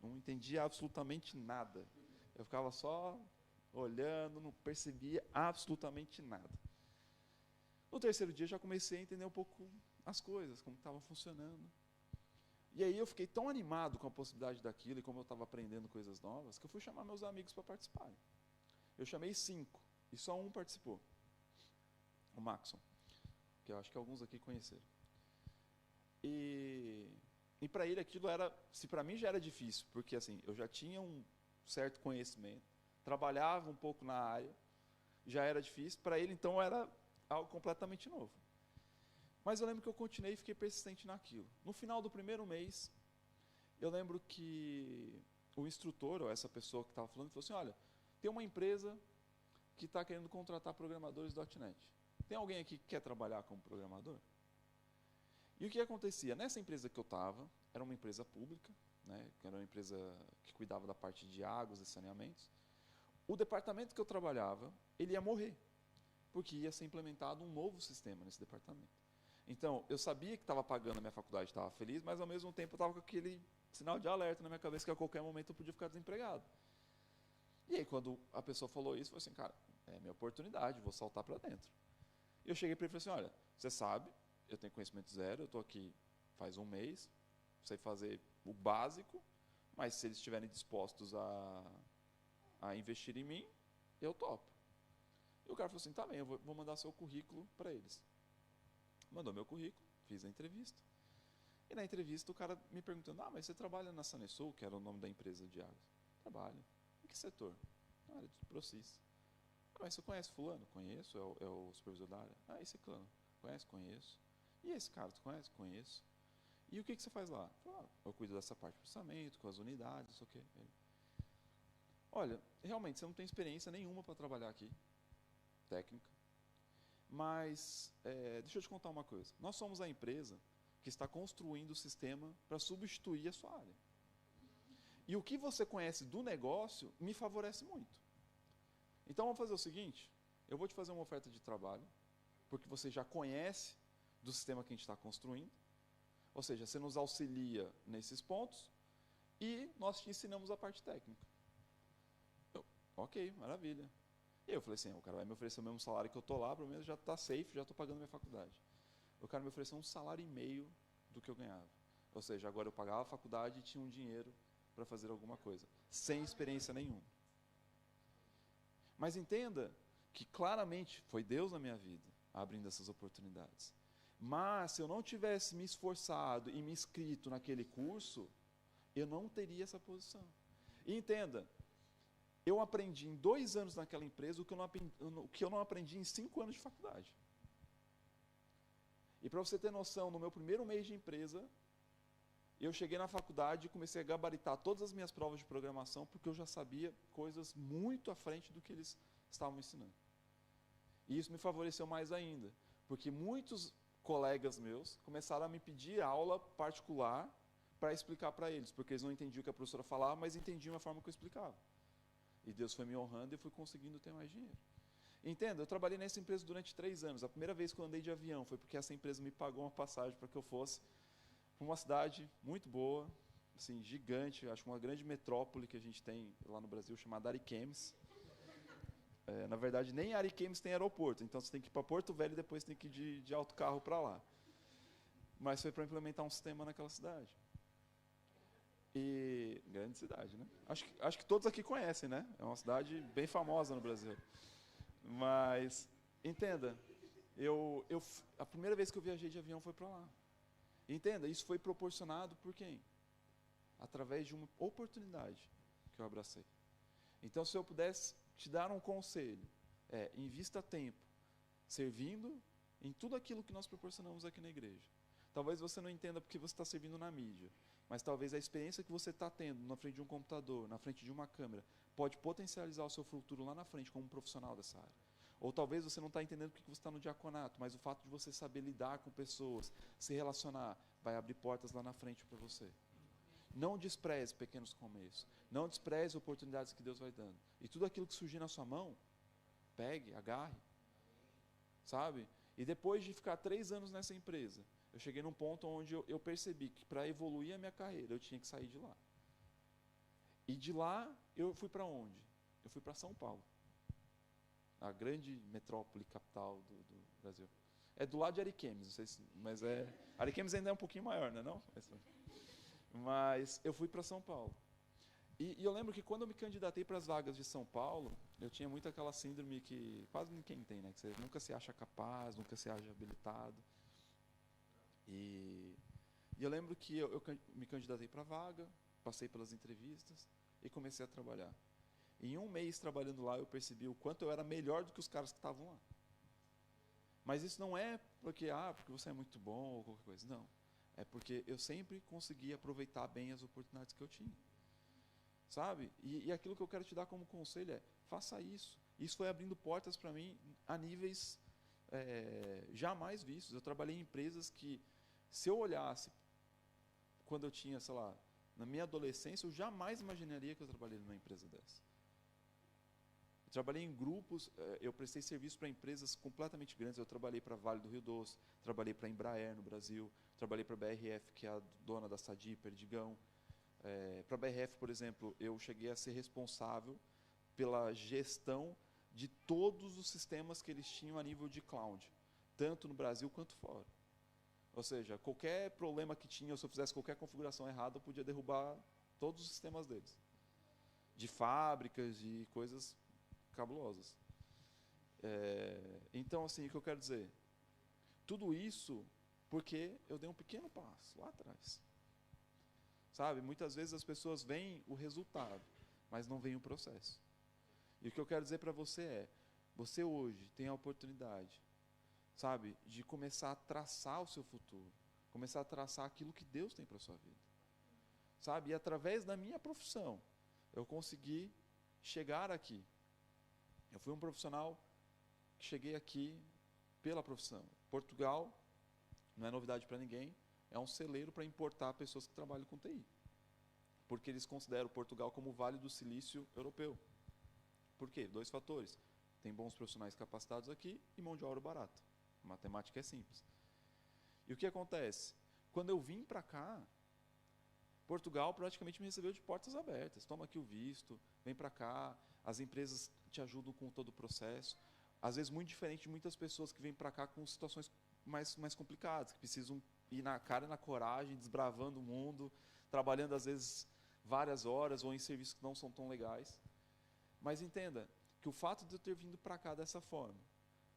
Não entendia absolutamente nada. Eu ficava só olhando, não percebia absolutamente nada. No 3º dia, já comecei a entender um pouco as coisas, como estavam funcionando. E aí eu fiquei tão animado com a possibilidade daquilo e como eu estava aprendendo coisas novas, que eu fui chamar meus amigos para participarem. Eu chamei 5 e só um participou. O Maxon, que eu acho que alguns aqui conheceram. E para ele aquilo era, se para mim já era difícil, porque assim, eu já tinha um certo conhecimento, trabalhava um pouco na área, já era difícil, para ele então era algo completamente novo. Mas eu lembro que eu continuei e fiquei persistente naquilo. No final do primeiro mês, eu lembro que o instrutor, ou essa pessoa que estava falando, falou assim, olha, tem uma empresa que está querendo contratar programadores .NET. Tem alguém aqui que quer trabalhar como programador? E o que acontecia? Nessa empresa que eu estava, era uma empresa pública, né, era uma empresa que cuidava da parte de águas e saneamentos. O departamento que eu trabalhava, ele ia morrer, porque ia ser implementado um novo sistema nesse departamento. Então, eu sabia que estava pagando a minha faculdade, estava feliz, mas ao mesmo tempo eu estava com aquele sinal de alerta na minha cabeça que a qualquer momento eu podia ficar desempregado. E aí, quando a pessoa falou isso, eu falei assim, cara, é minha oportunidade, vou saltar para dentro. E eu cheguei para ele e falei assim, olha, você sabe, eu tenho conhecimento zero, eu estou aqui faz um mês, sei fazer o básico, mas se eles estiverem dispostos a investir em mim, eu topo. E o cara falou assim, tá bem, eu vou mandar seu currículo para eles. Mandou meu currículo, fiz a entrevista. E na entrevista o cara me perguntando, mas você trabalha na Sanesul, que era o nome da empresa de águas? Trabalho. Em que setor? Na área de Procis. Mas você conhece fulano? Conheço, é o supervisor da área. E ciclano? Conhece? Conheço. E esse cara, tu conhece? Conheço. E o que você faz lá? Eu cuido dessa parte do processamento, com as unidades, não sei o quê. Olha, realmente, você não tem experiência nenhuma para trabalhar aqui, técnica. Mas, deixa eu te contar uma coisa. Nós somos a empresa que está construindo o sistema para substituir a sua área. E o que você conhece do negócio me favorece muito. Então, vamos fazer o seguinte, eu vou te fazer uma oferta de trabalho, porque você já conhece do sistema que a gente está construindo, ou seja, você nos auxilia nesses pontos, e nós te ensinamos a parte técnica. Ok, maravilha. E eu falei assim, o cara vai me oferecer o mesmo salário que eu estou lá, pelo menos já está safe, já estou pagando minha faculdade. O cara me ofereceu 1,5 salário do que eu ganhava. Ou seja, agora eu pagava a faculdade e tinha um dinheiro para fazer alguma coisa, sem experiência nenhuma. Mas entenda que claramente foi Deus na minha vida, abrindo essas oportunidades. Mas se eu não tivesse me esforçado e me inscrito naquele curso, eu não teria essa posição. E entenda, eu aprendi em 2 anos naquela empresa o que eu não aprendi em 5 anos de faculdade. E para você ter noção, no meu primeiro mês de empresa, eu cheguei na faculdade e comecei a gabaritar todas as minhas provas de programação, porque eu já sabia coisas muito à frente do que eles estavam me ensinando. E isso me favoreceu mais ainda, porque muitos colegas meus começaram a me pedir aula particular para explicar para eles, porque eles não entendiam o que a professora falava, mas entendiam a forma que eu explicava. E Deus foi me honrando e eu fui conseguindo ter mais dinheiro. Entenda, eu trabalhei nessa empresa durante 3 anos. A primeira vez que eu andei de avião foi porque essa empresa me pagou uma passagem para que eu fosse para uma cidade muito boa, assim, gigante, acho uma grande metrópole que a gente tem lá no Brasil, chamada Ariquemes. Na verdade, nem Ariquemes tem aeroporto, então você tem que ir para Porto Velho e depois tem que ir de autocarro para lá. Mas foi para implementar um sistema naquela cidade. E grande cidade, né? Acho que todos aqui conhecem, né? É uma cidade bem famosa no Brasil. Mas, entenda, a primeira vez que eu viajei de avião foi para lá. Entenda, isso foi proporcionado por quem? Através de uma oportunidade que eu abracei. Então, se eu pudesse te dar um conselho, invista tempo servindo em tudo aquilo que nós proporcionamos aqui na igreja. Talvez você não entenda porque você está servindo na mídia, mas talvez a experiência que você está tendo na frente de um computador, na frente de uma câmera, pode potencializar o seu futuro lá na frente como um profissional dessa área. Ou talvez você não está entendendo porque você está no diaconato, mas o fato de você saber lidar com pessoas, se relacionar, vai abrir portas lá na frente para você. Não despreze pequenos começos. Não despreze oportunidades que Deus vai dando. E tudo aquilo que surgir na sua mão, pegue, agarre. Sabe? E depois de ficar 3 anos nessa empresa, eu cheguei num ponto onde eu percebi que para evoluir a minha carreira, eu tinha que sair de lá. E de lá, eu fui para onde? Eu fui para São Paulo. A grande metrópole capital do Brasil. É do lado de Ariquemes, não sei se, mas Ariquemes ainda é um pouquinho maior, não é não? Mas eu fui para São Paulo. E eu lembro que quando eu me candidatei para as vagas de São Paulo, eu tinha muito aquela síndrome que quase ninguém tem, né? Que você nunca se acha capaz, nunca se acha habilitado. E eu lembro que eu me candidatei para a vaga, passei pelas entrevistas e comecei a trabalhar. Em 1 mês trabalhando lá, eu percebi o quanto eu era melhor do que os caras que estavam lá. Mas isso não é porque você é muito bom ou qualquer coisa. Não. É porque eu sempre consegui aproveitar bem as oportunidades que eu tinha. Sabe? E aquilo que eu quero te dar como conselho é, faça isso. Isso foi abrindo portas para mim a níveis jamais vistos. Eu trabalhei em empresas que, se eu olhasse quando eu tinha, sei lá, na minha adolescência, eu jamais imaginaria que eu trabalhei numa empresa dessa. Eu trabalhei em grupos, eu prestei serviço para empresas completamente grandes. Eu trabalhei para Vale do Rio Doce, trabalhei para a Embraer no Brasil, trabalhei para a BRF, que é a dona da Sadi, Perdigão. Para a BRF, por exemplo, eu cheguei a ser responsável pela gestão de todos os sistemas que eles tinham a nível de cloud, tanto no Brasil quanto fora. Ou seja, qualquer problema que tinha, ou se eu fizesse qualquer configuração errada, eu podia derrubar todos os sistemas deles. De fábricas, de coisas cabulosas. Então, assim, o que eu quero dizer? Tudo isso porque eu dei um pequeno passo lá atrás. Sabe, muitas vezes as pessoas veem o resultado, mas não veem o processo. E o que eu quero dizer para você é, você hoje tem a oportunidade, sabe, de começar a traçar o seu futuro, começar a traçar aquilo que Deus tem para a sua vida. Sabe, e através da minha profissão, eu consegui chegar aqui. Eu fui um profissional que cheguei aqui pela profissão. Portugal, não é novidade para ninguém, é um celeiro para importar pessoas que trabalham com TI. Porque eles consideram Portugal como o Vale do Silício europeu. Por quê? 2 fatores. Tem bons profissionais capacitados aqui e mão de obra barata. A matemática é simples. E o que acontece? Quando eu vim para cá, Portugal praticamente me recebeu de portas abertas. Toma aqui o visto, vem para cá, as empresas te ajudam com todo o processo. Às vezes muito diferente de muitas pessoas que vêm para cá com situações mais complicadas, que precisam ir na cara e na coragem, desbravando o mundo, trabalhando às vezes várias horas ou em serviços que não são tão legais. Mas entenda que o fato de eu ter vindo para cá dessa forma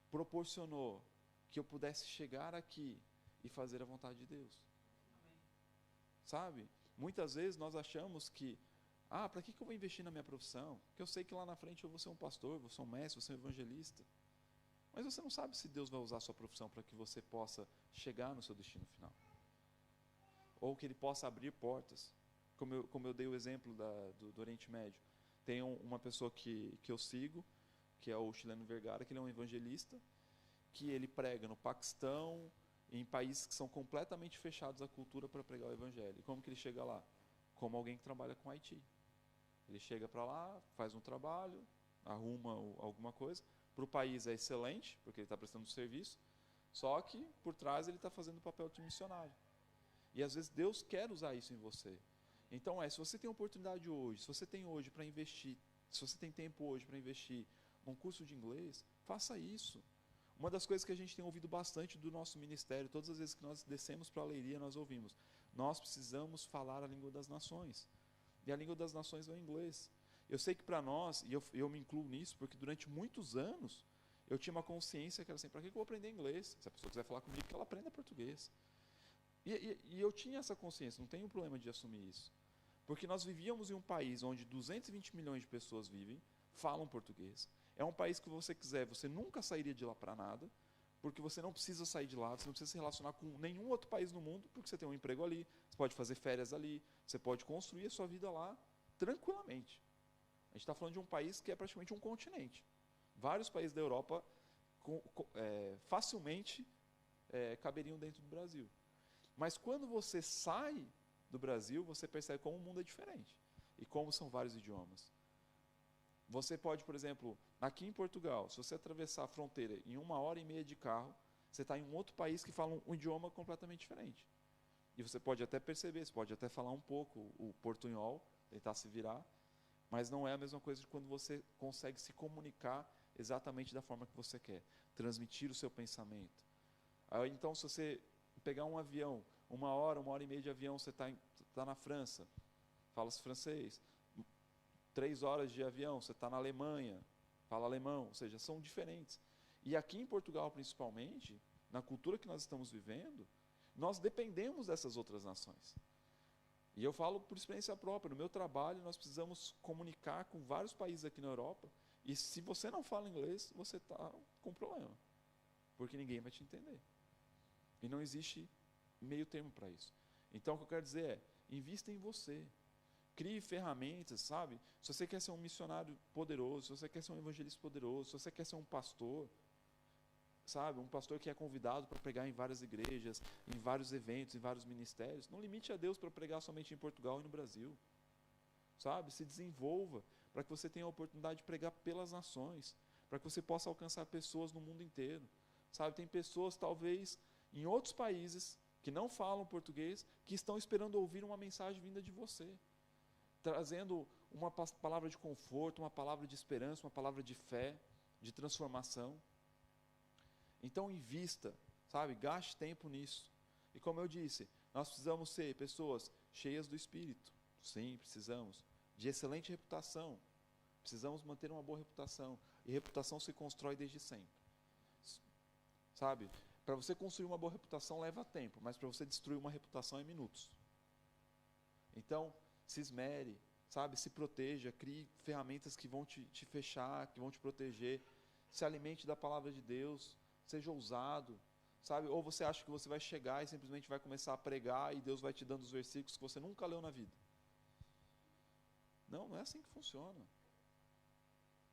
proporcionou que eu pudesse chegar aqui e fazer a vontade de Deus. Amém. Sabe? Muitas vezes nós achamos que, para que eu vou investir na minha profissão? Porque eu sei que lá na frente eu vou ser um pastor, vou ser um mestre, vou ser um evangelista. Mas você não sabe se Deus vai usar a sua profissão para que você possa chegar no seu destino final. Ou que Ele possa abrir portas. Como eu dei o exemplo do Oriente Médio. Tem uma pessoa que eu sigo, que é o Chileno Vergara, que ele é um evangelista, que ele prega no Paquistão, em países que são completamente fechados à cultura para pregar o evangelho. E como que ele chega lá? Como alguém que trabalha com IT. Ele chega para lá, faz um trabalho, arruma alguma coisa. Para o país é excelente, porque ele está prestando serviço, só que por trás ele está fazendo o papel de missionário. E às vezes Deus quer usar isso em você. Então se você tem oportunidade hoje, se você tem hoje para investir, se você tem tempo hoje para investir num curso de inglês, faça isso. Uma das coisas que a gente tem ouvido bastante do nosso ministério, todas as vezes que nós descemos para a Leiria, nós ouvimos, nós precisamos falar a língua das nações. E a língua das nações é o inglês. Eu sei que para nós, e eu me incluo nisso, porque durante muitos anos eu tinha uma consciência que era assim, para que eu vou aprender inglês? Se a pessoa quiser falar comigo, que ela aprenda português. E eu tinha essa consciência, não tenho problema de assumir isso. Porque nós vivíamos em um país onde 220 milhões de pessoas vivem, falam português. É um país que você quiser, você nunca sairia de lá para nada, porque você não precisa sair de lá, você não precisa se relacionar com nenhum outro país no mundo, porque você tem um emprego ali, você pode fazer férias ali, você pode construir a sua vida lá tranquilamente. A gente está falando de um país que é praticamente um continente. Vários países da Europa facilmente caberiam dentro do Brasil. Mas quando você sai do Brasil, você percebe como o mundo é diferente. E como são vários idiomas. Você pode, por exemplo, aqui em Portugal, se você atravessar a fronteira em 1h30 de carro, você está em um outro país que fala um idioma completamente diferente. E você pode até perceber, você pode até falar um pouco o portunhol, tentar se virar, mas não é a mesma coisa de quando você consegue se comunicar exatamente da forma que você quer, transmitir o seu pensamento. Então, se você pegar um avião, 1h30 de avião, você está na França, fala-se francês. 3 horas de avião, você está na Alemanha, fala alemão, ou seja, são diferentes. E aqui em Portugal, principalmente, na cultura que nós estamos vivendo, nós dependemos dessas outras nações. E eu falo por experiência própria, no meu trabalho nós precisamos comunicar com vários países aqui na Europa, e se você não fala inglês, você está com problema, porque ninguém vai te entender. E não existe meio termo para isso. Então o que eu quero dizer é, invista em você. Crie ferramentas, sabe? Se você quer ser um missionário poderoso, se você quer ser um evangelista poderoso, se você quer ser um pastor, sabe? Um pastor que é convidado para pregar em várias igrejas, em vários eventos, em vários ministérios, não limite a Deus para pregar somente em Portugal e no Brasil. Sabe? Se desenvolva para que você tenha a oportunidade de pregar pelas nações, para que você possa alcançar pessoas no mundo inteiro. Sabe? Tem pessoas, talvez, em outros países que não falam português, que estão esperando ouvir uma mensagem vinda de você, trazendo uma palavra de conforto, uma palavra de esperança, uma palavra de fé, de transformação. Então invista, sabe? Gaste tempo nisso. E como eu disse, nós precisamos ser pessoas cheias do Espírito. Sim, precisamos. De excelente reputação. Precisamos manter uma boa reputação. E reputação se constrói desde sempre. Sabe? Para você construir uma boa reputação leva tempo, mas para você destruir uma reputação é minutos. Então, se esmere, sabe? Se proteja, crie ferramentas que vão te fechar, que vão te proteger. Se alimente da palavra de Deus, seja ousado, sabe? Ou você acha que você vai chegar e simplesmente vai começar a pregar e Deus vai te dando os versículos que você nunca leu na vida. Não, não é assim que funciona.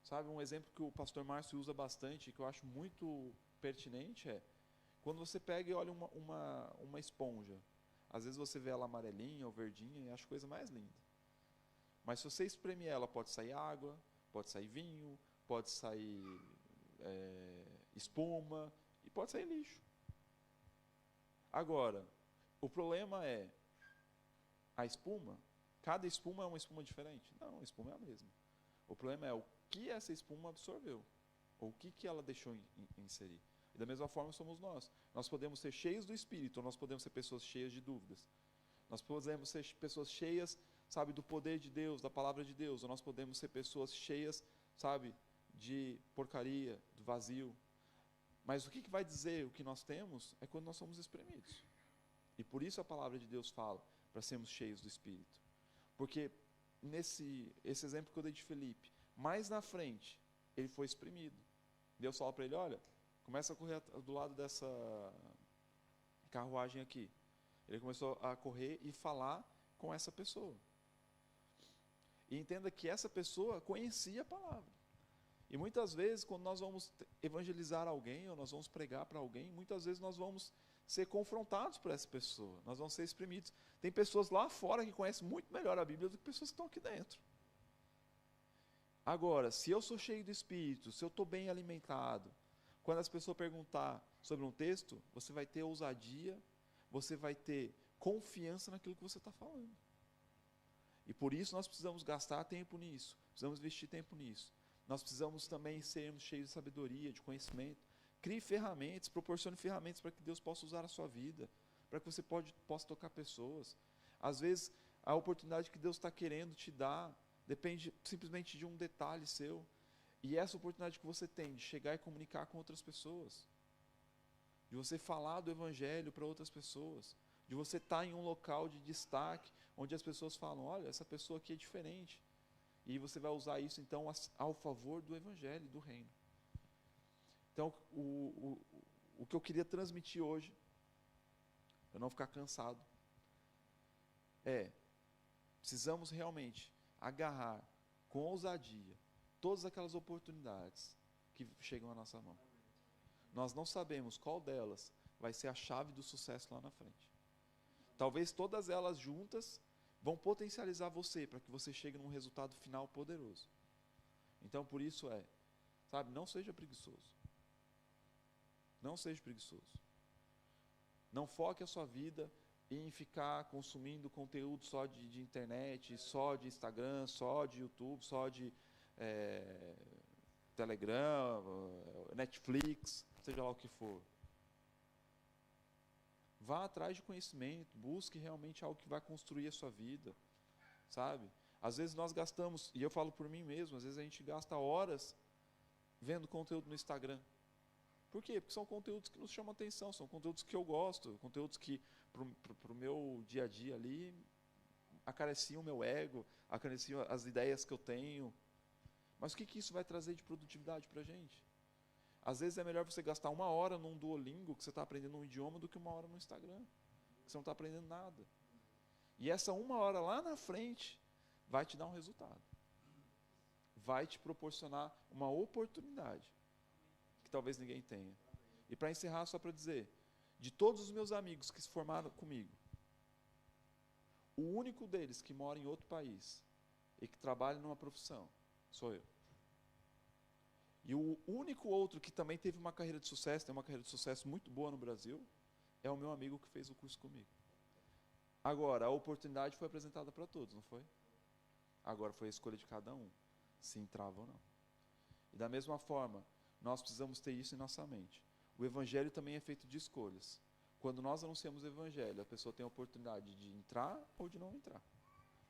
Sabe, um exemplo que o pastor Márcio usa bastante, que eu acho muito pertinente, é quando você pega e olha uma esponja. Às vezes você vê ela amarelinha ou verdinha e acha a coisa mais linda. Mas se você espremer ela, pode sair água, pode sair vinho, pode sair espuma e pode sair lixo. Agora, o problema é a espuma. Cada espuma é uma espuma diferente? Não, a espuma é a mesma. O problema é o que essa espuma absorveu, ou o que ela deixou inserir. E da mesma forma somos nós. Nós podemos ser cheios do Espírito, ou nós podemos ser pessoas cheias de dúvidas. Nós podemos ser pessoas cheias, sabe, do poder de Deus, da palavra de Deus, ou nós podemos ser pessoas cheias, sabe, de porcaria, do vazio. Mas o que vai dizer o que nós temos é quando nós somos espremidos. E por isso a palavra de Deus fala para sermos cheios do Espírito. Porque esse exemplo que eu dei de Felipe, mais na frente, ele foi espremido. Deus fala para ele, olha, começa a correr do lado dessa carruagem aqui. Ele começou a correr e falar com essa pessoa. E entenda que essa pessoa conhecia a palavra. E muitas vezes, quando nós vamos evangelizar alguém, ou nós vamos pregar para alguém, muitas vezes nós vamos ser confrontados por essa pessoa. Nós vamos ser espremidos. Tem pessoas lá fora que conhecem muito melhor a Bíblia do que pessoas que estão aqui dentro. Agora, se eu sou cheio do Espírito, se eu estou bem alimentado, quando as pessoas perguntar sobre um texto, você vai ter ousadia, você vai ter confiança naquilo que você está falando. E por isso nós precisamos gastar tempo nisso, precisamos investir tempo nisso. Nós precisamos também sermos cheios de sabedoria, de conhecimento. Crie ferramentas, proporcione ferramentas para que Deus possa usar a sua vida, para que você possa tocar pessoas. Às vezes, a oportunidade que Deus está querendo te dar depende simplesmente de um detalhe seu. E essa oportunidade que você tem de chegar e comunicar com outras pessoas, de você falar do Evangelho para outras pessoas, de você estar em um local de destaque, onde as pessoas falam, olha, essa pessoa aqui é diferente. E você vai usar isso, então, ao favor do Evangelho, do Reino. Então, o que eu queria transmitir hoje, para não ficar cansado, precisamos realmente agarrar com ousadia todas aquelas oportunidades que chegam à nossa mão. Nós não sabemos qual delas vai ser a chave do sucesso lá na frente. Talvez todas elas juntas vão potencializar você para que você chegue num resultado final poderoso. Então, por isso sabe, não seja preguiçoso. Não seja preguiçoso. Não foque a sua vida em ficar consumindo conteúdo só de internet, só de Instagram, só de YouTube, só de Telegram, Netflix, seja lá o que for. Vá atrás de conhecimento, busque realmente algo que vai construir a sua vida, sabe? Às vezes nós gastamos, e eu falo por mim mesmo, às vezes a gente gasta horas vendo conteúdo no Instagram. Por quê? Porque são conteúdos que nos chamam atenção, são conteúdos que eu gosto, conteúdos que, para o meu dia a dia ali, acariciam o meu ego, acariciam as ideias que eu tenho. Mas o que isso vai trazer de produtividade para a gente? Às vezes é melhor você gastar 1 hora num Duolingo, que você está aprendendo um idioma, do que 1 hora no Instagram, que você não está aprendendo nada. E essa 1 hora lá na frente vai te dar um resultado. Vai te proporcionar uma oportunidade que talvez ninguém tenha. E para encerrar, só para dizer, de todos os meus amigos que se formaram comigo, o único deles que mora em outro país e que trabalha numa profissão sou eu. E o único outro que também teve uma carreira de sucesso, tem uma carreira de sucesso muito boa no Brasil, é o meu amigo que fez o curso comigo. Agora, a oportunidade foi apresentada para todos, não foi? Agora foi a escolha de cada um, se entrava ou não. E da mesma forma, nós precisamos ter isso em nossa mente. O Evangelho também é feito de escolhas. Quando nós anunciamos o Evangelho, a pessoa tem a oportunidade de entrar ou de não entrar.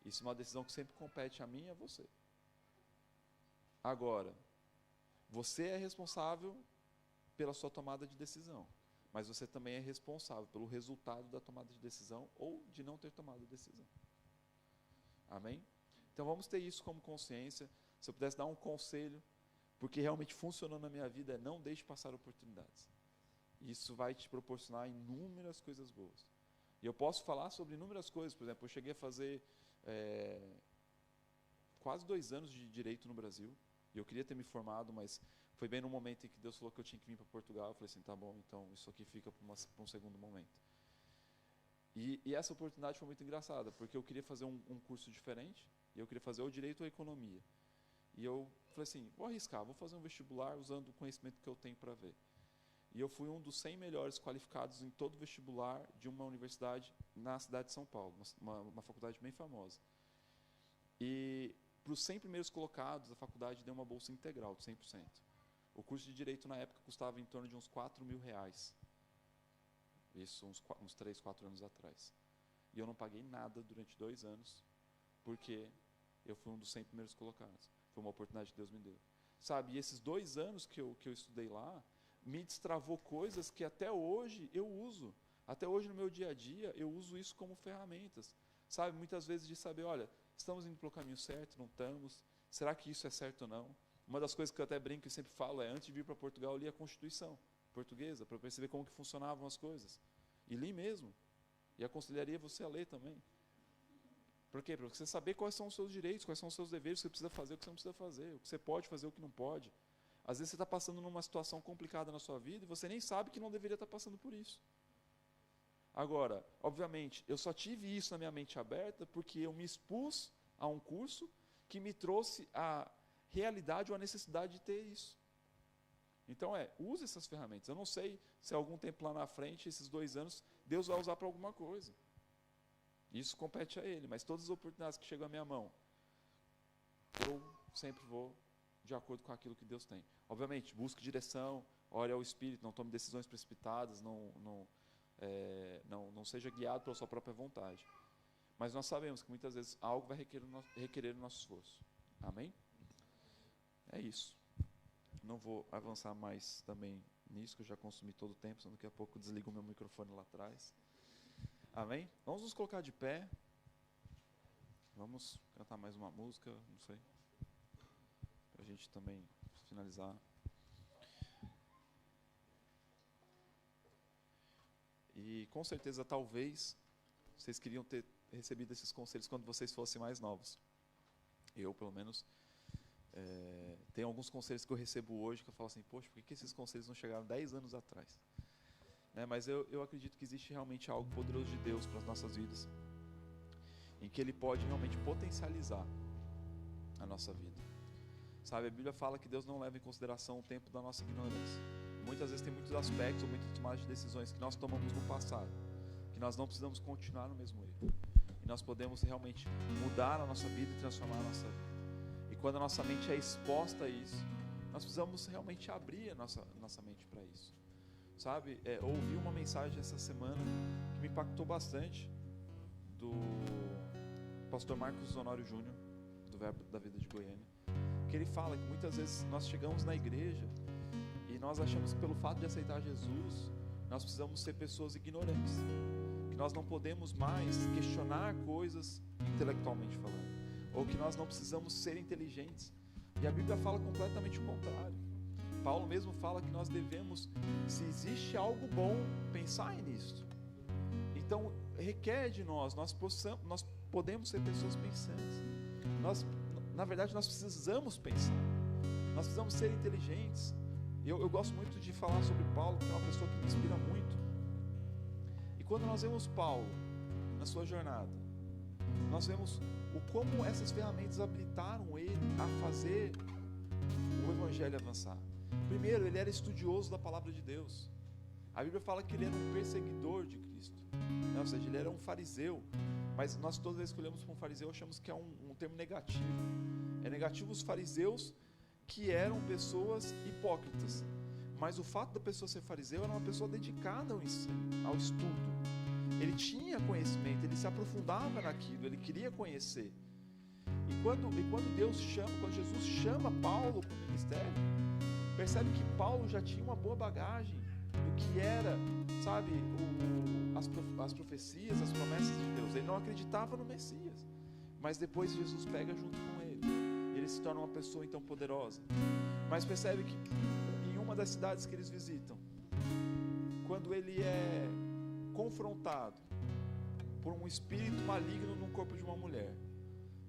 Isso é uma decisão que sempre compete a mim e a você. Agora, você é responsável pela sua tomada de decisão. mas você também é responsável pelo resultado da tomada de decisão ou de não ter tomado decisão. Amém? Então vamos ter isso como consciência. Se eu pudesse dar um conselho, porque realmente funcionou na minha vida, é não deixe passar oportunidades. Isso vai te proporcionar inúmeras coisas boas. E eu posso falar sobre inúmeras coisas. Por exemplo, eu cheguei a fazer quase 2 anos de direito no Brasil. E eu queria ter me formado, mas foi bem no momento em que Deus falou que eu tinha que vir para Portugal. Eu falei assim, tá bom, então isso aqui fica para um segundo momento. E essa oportunidade foi muito engraçada, porque eu queria fazer um curso diferente, e eu queria fazer ou direito ou economia. E eu falei assim, vou arriscar, vou fazer um vestibular usando o conhecimento que eu tenho para ver. E eu fui um dos 100 melhores qualificados em todo o vestibular de uma universidade na cidade de São Paulo, uma faculdade bem famosa. E para os 100 primeiros colocados, a faculdade deu uma bolsa integral de 100%. O curso de Direito na época custava em torno de uns R$4.000. Isso uns 3, 4 anos atrás. E eu não paguei nada durante 2 anos, porque eu fui um dos 100 primeiros colocados. Foi uma oportunidade que Deus me deu. Sabe, e esses 2 anos que eu estudei lá, me destravou coisas que até hoje eu uso. Até hoje no meu dia a dia, eu uso isso como ferramentas. Sabe, muitas vezes de saber, olha, estamos indo pelo caminho certo, não estamos? Será que isso é certo ou não? Uma das coisas que eu até brinco e sempre falo é, antes de vir para Portugal, eu li a Constituição portuguesa, para perceber como que funcionavam as coisas. E li mesmo. E aconselharia você a ler também. Por quê? Para você saber quais são os seus direitos, quais são os seus deveres, o que você precisa fazer, o que você não precisa fazer, o que você pode fazer, o que não pode. Às vezes você está passando numa situação complicada na sua vida e você nem sabe que não deveria estar passando por isso. Agora, obviamente, eu só tive isso na minha mente aberta porque eu me expus a um curso que me trouxe a realidade ou a necessidade de ter isso. Então use essas ferramentas. Eu não sei se algum tempo lá na frente, esses 2 anos, Deus vai usar para alguma coisa. Isso compete a Ele, mas todas as oportunidades que chegam à minha mão, eu sempre vou de acordo com aquilo que Deus tem. Obviamente, busque direção, ore ao Espírito, não tome decisões precipitadas, não seja guiado pela sua própria vontade. Mas nós sabemos que muitas vezes algo vai requerer o nosso esforço. Amém? É isso. Não vou avançar mais também nisso, que eu já consumi todo o tempo, senão daqui a pouco eu desligo o meu microfone lá atrás. Amém? Vamos nos colocar de pé. Vamos cantar mais uma música, não sei. Para a gente também finalizar. E com certeza, talvez, vocês queriam ter recebido esses conselhos quando vocês fossem mais novos. Eu, pelo menos, tem alguns conselhos que eu recebo hoje que eu falo assim, poxa, por que esses conselhos não chegaram 10 anos atrás? Mas eu acredito que existe realmente algo poderoso de Deus para as nossas vidas, em que Ele pode realmente potencializar a nossa vida. Sabe, a Bíblia fala que Deus não leva em consideração o tempo da nossa ignorância. Muitas vezes tem muitos aspectos ou muitas tomadas de decisões que nós tomamos no passado, que nós não precisamos continuar no mesmo erro. E nós podemos realmente mudar a nossa vida e transformar a nossa vida. E quando a nossa mente é exposta a isso, nós precisamos realmente abrir a nossa mente para isso. Sabe, ouvi uma mensagem essa semana que me impactou bastante, do pastor Marcos Honório Júnior, do Verbo da Vida de Goiânia, que ele fala que muitas vezes nós chegamos na igreja e nós achamos que pelo fato de aceitar Jesus, nós precisamos ser pessoas ignorantes, que nós não podemos mais questionar coisas intelectualmente falando, ou que nós não precisamos ser inteligentes. E a Bíblia fala completamente o contrário. Paulo mesmo fala que nós devemos, se existe algo bom, pensar nisso. Então, requer de nós podemos ser pessoas pensantes. Na verdade, nós precisamos pensar. Nós precisamos ser inteligentes. Eu gosto muito de falar sobre Paulo, que é uma pessoa que me inspira muito. E quando nós vemos Paulo, na sua jornada, nós vemos como essas ferramentas habilitaram ele a fazer o Evangelho avançar. Primeiro, ele era estudioso da palavra de Deus. A Bíblia fala que ele era um perseguidor de Cristo. Ou seja, ele era um fariseu. Mas nós todas as vezes que olhamos para um fariseu, achamos que é um termo negativo. É negativo os fariseus que eram pessoas hipócritas. Mas o fato da pessoa ser fariseu era uma pessoa dedicada ao ensino, ao estudo. Ele tinha conhecimento, ele se aprofundava naquilo, ele queria conhecer. E quando Jesus chama Paulo para o ministério, percebe que Paulo já tinha uma boa bagagem do que era, sabe, as profecias, as promessas de Deus. Ele não acreditava no Messias, mas depois Jesus pega junto com ele, ele se torna uma pessoa então poderosa. Mas percebe que em uma das cidades que eles visitam, quando ele é confrontado por um espírito maligno no corpo de uma mulher,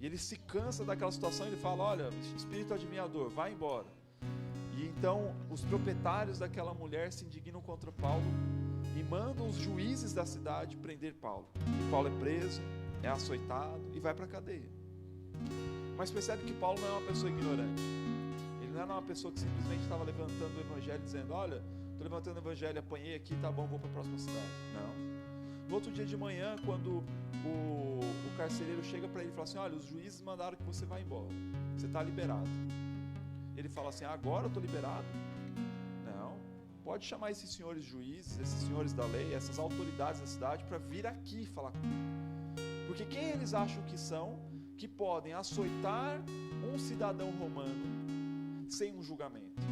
e ele se cansa daquela situação, ele fala: olha, espírito adivinhador, vai embora. E então os proprietários daquela mulher se indignam contra Paulo e mandam os juízes da cidade prender Paulo. E Paulo é preso, é açoitado e vai para a cadeia. Mas percebe que Paulo não é uma pessoa ignorante. Ele não era uma pessoa que simplesmente estava levantando o evangelho dizendo: olha, estou levantando o evangelho, apanhei aqui, tá bom, vou para a próxima cidade. Não. No outro dia de manhã, quando o carcereiro chega para ele e fala assim: olha, os juízes mandaram que você vá embora, você está liberado. Ele fala assim: agora eu estou liberado? Não, pode chamar esses senhores juízes, esses senhores da lei, essas autoridades da cidade para vir aqui falar comigo. Porque quem eles acham que são, que podem açoitar um cidadão romano sem um julgamento?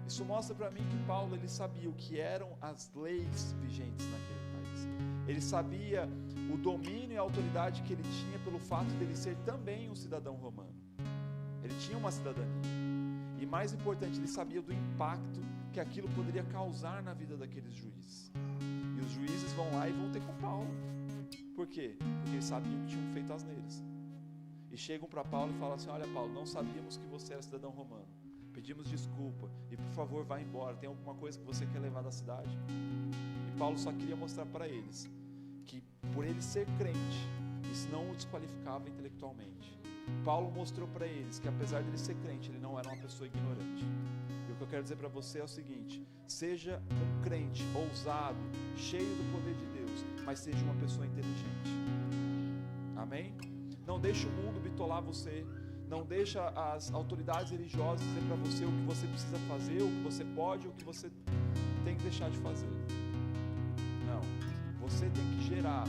Isso mostra para mim que Paulo, ele sabia o que eram as leis vigentes naquele país. Ele sabia o domínio e a autoridade que ele tinha pelo fato de ele ser também um cidadão romano. Ele tinha uma cidadania. E mais importante, ele sabia do impacto que aquilo poderia causar na vida daqueles juízes. E os juízes vão lá e vão ter com Paulo. Por quê? Porque eles sabiam que tinham feito asneiras. E chegam para Paulo e falam assim: olha, Paulo, não sabíamos que você era cidadão romano. Pedimos desculpa e por favor vá embora. Tem alguma coisa que você quer levar da cidade? E Paulo só queria mostrar para eles que por ele ser crente, isso não o desqualificava intelectualmente. Paulo mostrou para eles que apesar de ele ser crente, ele não era uma pessoa ignorante. E o que eu quero dizer para você é o seguinte: seja um crente ousado, cheio do poder de Deus, mas seja uma pessoa inteligente. Amém? Não deixe o mundo bitolar você. Não deixa as autoridades religiosas dizer para você o que você precisa fazer, o que você pode, o que você tem que deixar de fazer. Não. Você tem que gerar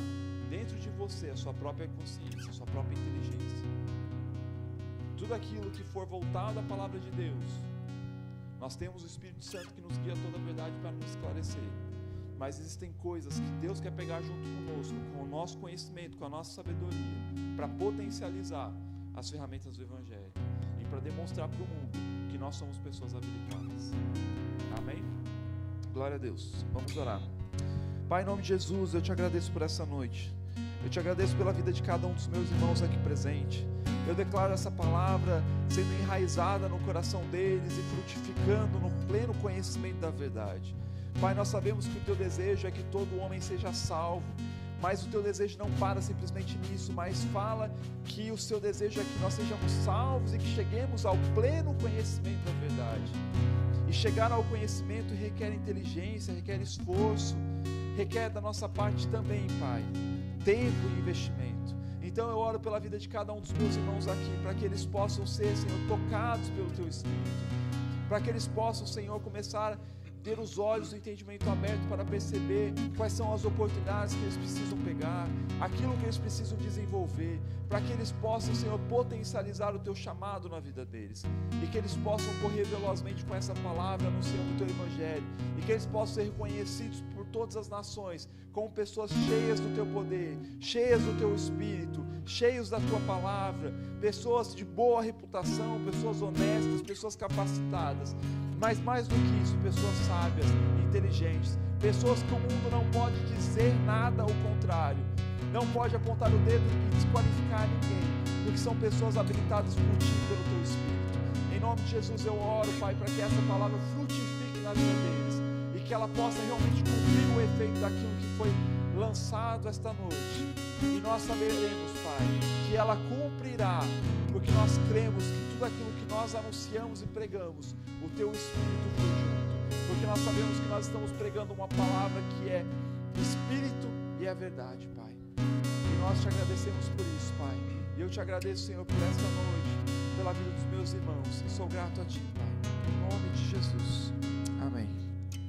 dentro de você a sua própria consciência, a sua própria inteligência. Tudo aquilo que for voltado à palavra de Deus, nós temos o Espírito Santo que nos guia a toda a verdade para nos esclarecer. Mas existem coisas que Deus quer pegar junto conosco, com o nosso conhecimento, com a nossa sabedoria, para potencializar as ferramentas do Evangelho e para demonstrar para o mundo que nós somos pessoas habilitadas. Amém? Glória a Deus. Vamos orar. Pai, em nome de Jesus, eu te agradeço por essa noite. Eu te agradeço pela vida de cada um dos meus irmãos aqui presente. Eu declaro essa palavra sendo enraizada no coração deles e frutificando no pleno conhecimento da verdade. Pai, nós sabemos que o teu desejo é que todo homem seja salvo, mas o teu desejo não para simplesmente nisso, mas fala que o seu desejo é que nós sejamos salvos e que cheguemos ao pleno conhecimento da verdade. E chegar ao conhecimento requer inteligência, requer esforço, requer da nossa parte também, Pai, tempo e investimento. Então eu oro pela vida de cada um dos meus irmãos aqui, para que eles possam ser, Senhor, tocados pelo teu Espírito, para que eles possam, Senhor, começar a ter os olhos do entendimento aberto para perceber quais são as oportunidades que eles precisam pegar, aquilo que eles precisam desenvolver, para que eles possam, Senhor, potencializar o teu chamado na vida deles, e que eles possam correr velozmente com essa palavra anunciando o teu evangelho, e que eles possam ser reconhecidos por todas as nações como pessoas cheias do teu poder, cheias do teu espírito, cheios da tua palavra, pessoas de boa reputação, pessoas honestas, pessoas capacitadas, mas mais do que isso, pessoas sábias, inteligentes, pessoas que o mundo não pode dizer nada ao contrário, não pode apontar o dedo e desqualificar ninguém, porque são pessoas habilitadas por ti, pelo teu Espírito. Em nome de Jesus eu oro, Pai, para que essa palavra frutifique na vida deles e que ela possa realmente cumprir o efeito daquilo que foi lançado esta noite. E nós saberemos, Pai, que ela cumprirá, porque nós cremos que tudo aquilo que nós anunciamos e pregamos, o teu Espírito foi junto, porque nós sabemos que nós estamos pregando uma palavra que é Espírito e é verdade, Pai. E nós te agradecemos por isso, Pai. E eu te agradeço, Senhor, por esta noite, pela vida dos meus irmãos, e sou grato a ti, Pai, em nome de Jesus. Amém.